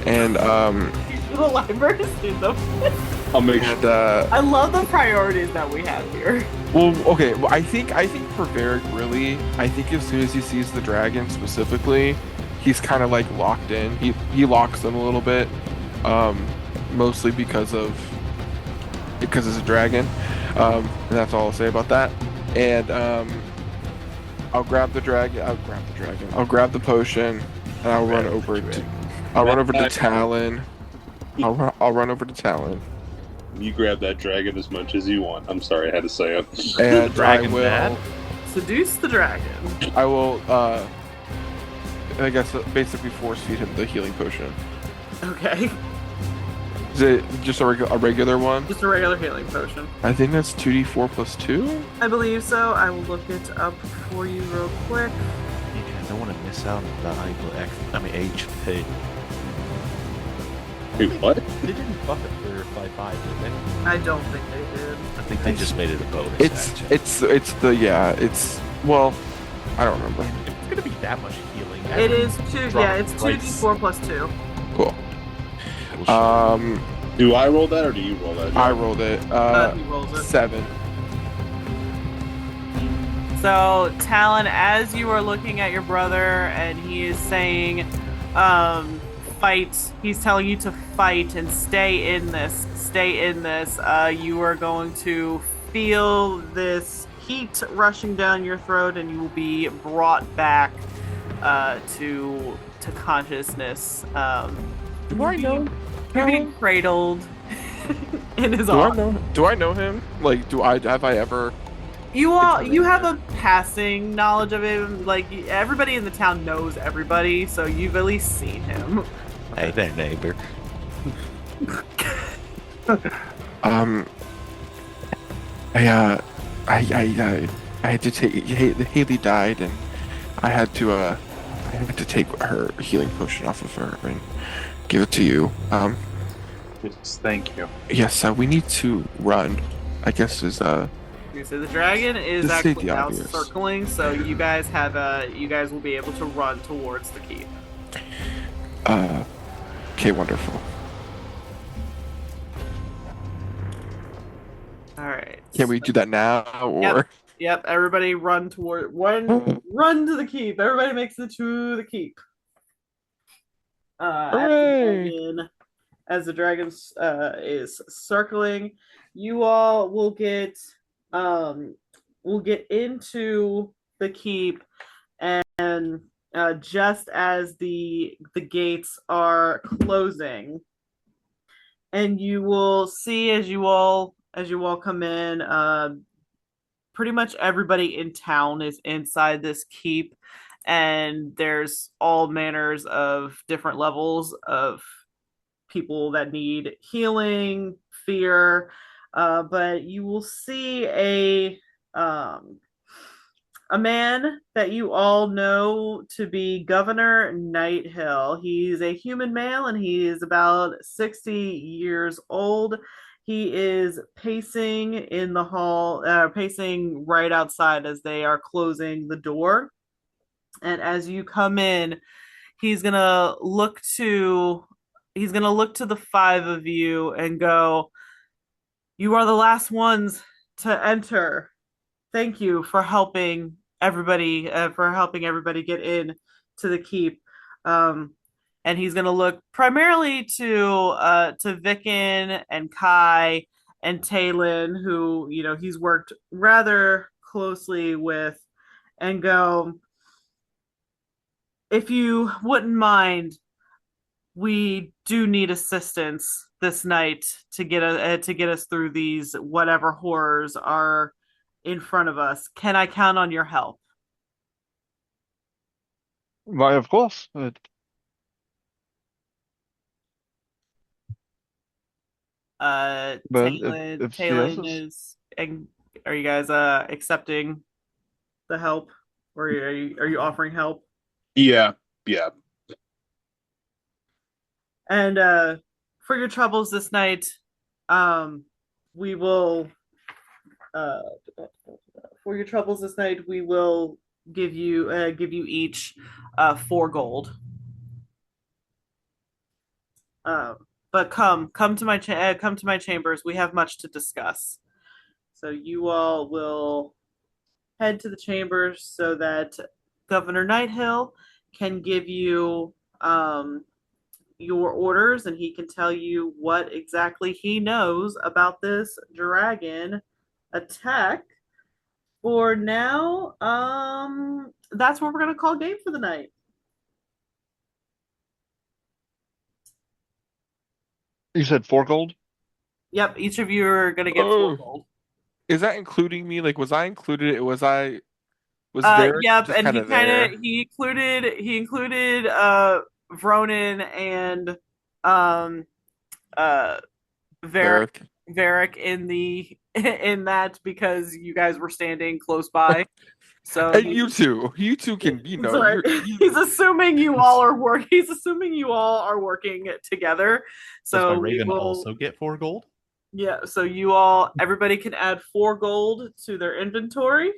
And,
The library is open.
I'll make sure.
and,
I love the priorities that we have here.
well, okay. Well, I think for Varek, really, I think as soon as he sees the dragon specifically, he's kind of like locked in. He locks in a little bit, mostly because it's a dragon. And that's all I'll say about that. And I'll grab the dragon. I'll grab the potion, and I'll run over to Talon. I'll run over to Talon.
You grab that dragon as much as you want. I'm sorry, I had to say it.
And
Dragon bad?
Seduce the dragon.
I will, I guess, basically force feed him the healing potion.
Okay.
Is it just a regular one?
Just a regular healing potion.
I think that's 2d4 plus 2?
I believe so. I will look it up for you real quick.
Yeah, I don't want to miss out on valuable HP.
Wait, what?
They didn't buff it for 5/5, did they?
I don't think they did.
I think they just made it a bonus action.
It's well, I don't remember.
If it's gonna be that much healing,
It is two.
drop
Yeah, it's
price.
2d4 plus 2.
Cool.
Bullshit.
Do I roll that or do you roll that?
I rolled it.
He rolls it.
7.
So, Talon, as you are looking at your brother and he is saying, fight, he's telling you to fight and stay in this, you are going to feel this heat rushing down your throat and you will be brought back to consciousness.
Do I know?
You're being cradled in his arms.
Do I know him? Like, have I ever?
You have a passing knowledge of him. Like everybody in the town knows everybody, so you've at least seen him.
Hey there, neighbor.
I had to take Haley died, and I had to take her healing potion off of her and give it to you.
Yes, thank you.
Yes, we need to run. I guess is
So the dragon is
To state
actually
the
now
obvious.
circling, so you guys will be able to run towards the keep.
okay, wonderful.
All right.
Can we do that now or?
Yep. Yep, everybody run to the keep. Everybody makes it to the keep. As the
Hooray!
dragon is circling, you all um will get into the keep, and just as the gates are closing, and you will see as you all come in, pretty much everybody in town is inside this keep, and there's all manners of different levels of people that need healing, fear, but you will see um, a man that you all know to be Governor Nighthill. He's a human male and he is about 60 years old. He is pacing in the hall, pacing right outside as they are closing the door. And as you come in, he's gonna look to he's gonna look to the five of you and go, "You are the last ones to enter. Thank you for helping everybody get in to the keep." Um, and he's gonna look primarily to Viken and Kai and Talon, who he's worked rather closely with, and go, "If you wouldn't mind, we do need assistance this night to get us through these whatever horrors are in front of us. Can I count on your help?"
Why, of course. But
Talon,
if she
Talon
asks,
is. Are you guys accepting the help, or are you offering help?
Yeah, yeah.
And for your troubles this night, um, we will uh, for your troubles this night, we will give you each 4 gold. Uh, but come to my chambers. We have much to discuss. So you all will head to the chambers so that Governor Nighthill can give you your orders, and he can tell you what exactly he knows about this dragon attack. For now, that's what we're gonna call game for the night.
you said 4 gold?
Yep, each of you are gonna get four
Oh,
gold.
is that including me? Like, was I included? Was Varek
Yep,
just
and
kind
he
of
kind
there?
of he included Vronin and um uh Varek
Varek.
Varek in the in that, because you guys were standing close by. So
And you two can,
sorry. He's assuming you all are work. He's assuming you all are working together.
Does my
So we
raven
will.
also get 4 gold?
Yeah. So everybody can add 4 gold to their inventory.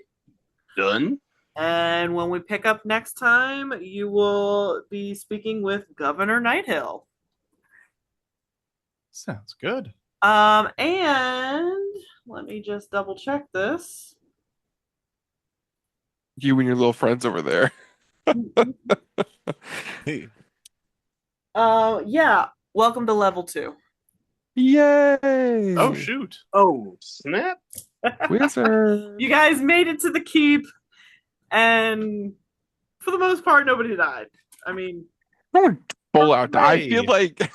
Done.
And when we pick up next time, you will be speaking with Governor Nighthill.
Sounds good.
And let me just double check this.
You and your little friends over there.
Hey.
Yeah. Welcome to level 2.
Oh,
Yay!
shoot.
Oh, snap.
Wizard.
You guys made it to the keep, and for the most part, nobody died. I mean,
Someone full out. I feel
Hooray.
like that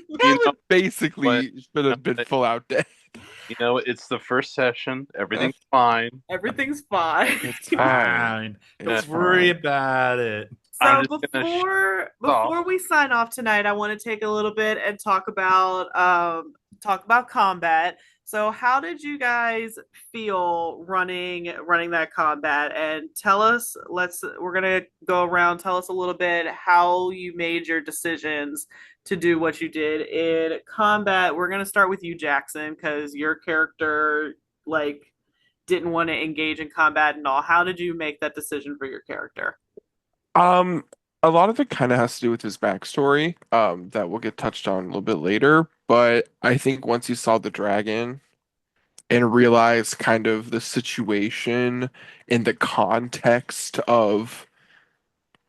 You know
would
what?
basically should have been full out dead.
It's the first session. Everything's fine.
everything's fine.
It's
Fine.
fine.
Don't
It's
worry
fine.
about it.
I'm
So
just gonna
before we sign off tonight, I want to take a little bit and talk about combat. So how did you guys feel running that combat? And we're gonna go around, tell us a little bit how you made your decisions to do what you did in combat. We're gonna start with you, Jackson, because your character like didn't want to engage in combat and all. How did you make that decision for your character?
Um, a lot of it kind of has to do with his backstory, that will get touched on a little bit later. But I think once you saw the dragon and realize kind of the situation in the context of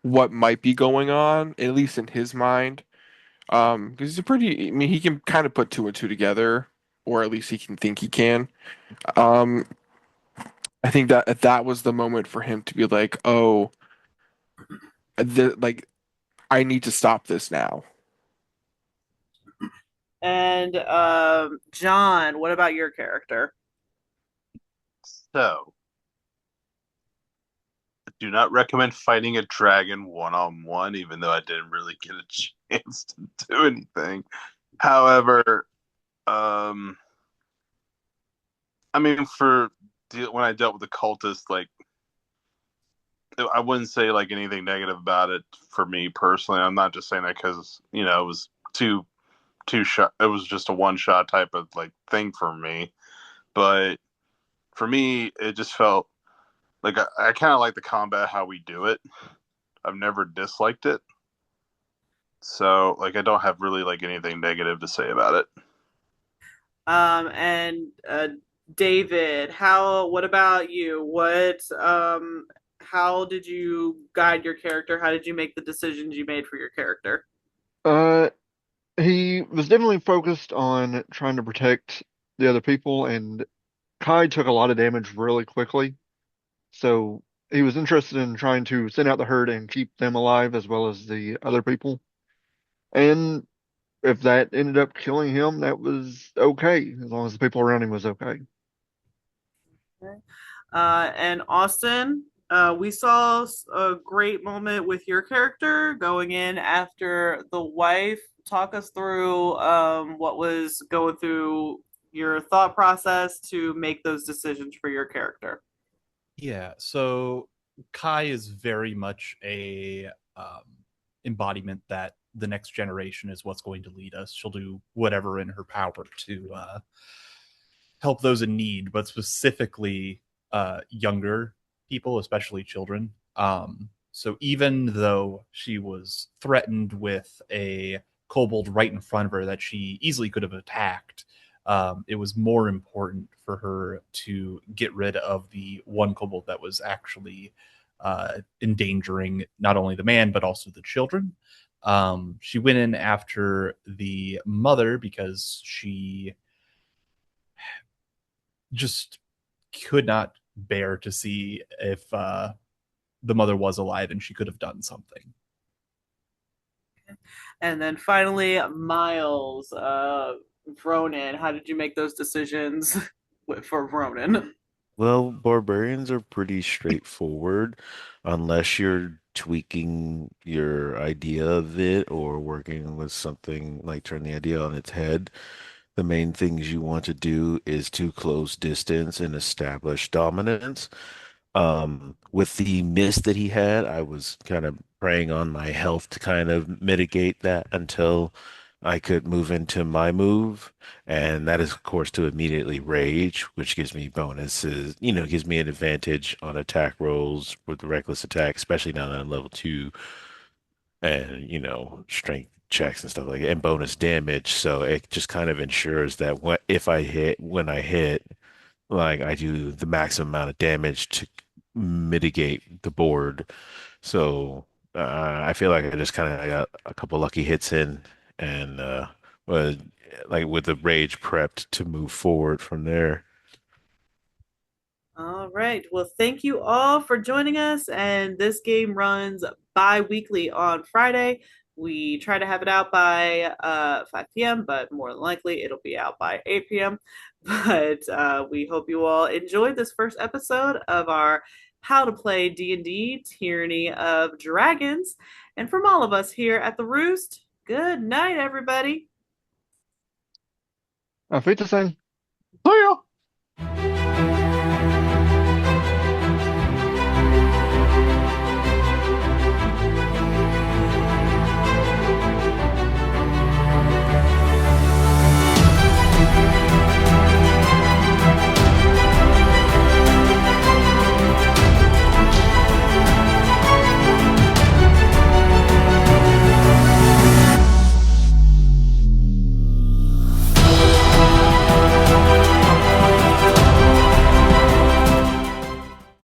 what might be going on, at least in his mind. Because I mean, he can kind of put two and two together, or at least he can think he can. Um, I think that was the moment for him to be like, oh, like I need to stop this now.
And John, what about your character?
So, I do not recommend fighting a dragon one on one, even though I didn't really get a chance to do anything. However, um, I mean, when I dealt with the cultist, like I wouldn't say like anything negative about it for me personally. I'm not just saying that because it was two shot. It was just a one shot type of like thing for me. But for me, it just felt like I kind of like the combat how we do it. I've never disliked it, so like I don't have really like anything negative to say about it.
And David, what about you? How did you guide your character? How did you make the decisions you made for your character?
Uh, he was definitely focused on trying to protect the other people, and Kai took a lot of damage really quickly. So he was interested in trying to send out the herd and keep them alive as well as the other people. And if that ended up killing him, that was okay, as long as the people around him was okay.
Okay. And Austin, we saw a great moment with your character going in after the wife. Talk us through what was going through your thought process to make those decisions for your character.
Yeah, so Kai is very much a embodiment that the next generation is what's going to lead us. She'll do whatever in her power to help those in need, but specifically younger people, especially children. So even though she was threatened with a kobold right in front of her that she easily could have attacked, it was more important for her to get rid of the one kobold that was actually endangering not only the man but also the children. She went in after the mother because she just could not bear to see if the mother was alive and she could have done something.
And then finally, Miles, Vronin, how did you make those decisions for Vronin?
Well, barbarians are pretty straightforward unless you're tweaking your idea of it or working with something like turn the idea on its head. The main things you want to do is to close distance and establish dominance. With the miss that he had, I was kind of preying on my health to kind of mitigate that until I could move into my move. And that is, of course, to immediately rage, which gives me bonuses, gives me an advantage on attack rolls with the reckless attack, especially now that I'm level two, and, strength checks and stuff like that, and bonus damage. So it just kind of ensures that when I hit, like I do the maximum amount of damage to mitigate the board. So I feel like I just kind of got a couple lucky hits in and was like with the rage prepped to move forward from there.
All right. Well, thank you all for joining us. And this game runs bi-weekly on Friday. We try to have it out by 5 p.m., but more than likely it'll be out by 8 p.m. But we hope you all enjoyed this first episode of our How to Play D&D Tyranny of Dragons. And from all of us here at the Roost, good night, everybody.
Auf Wiedersehen.
See ya.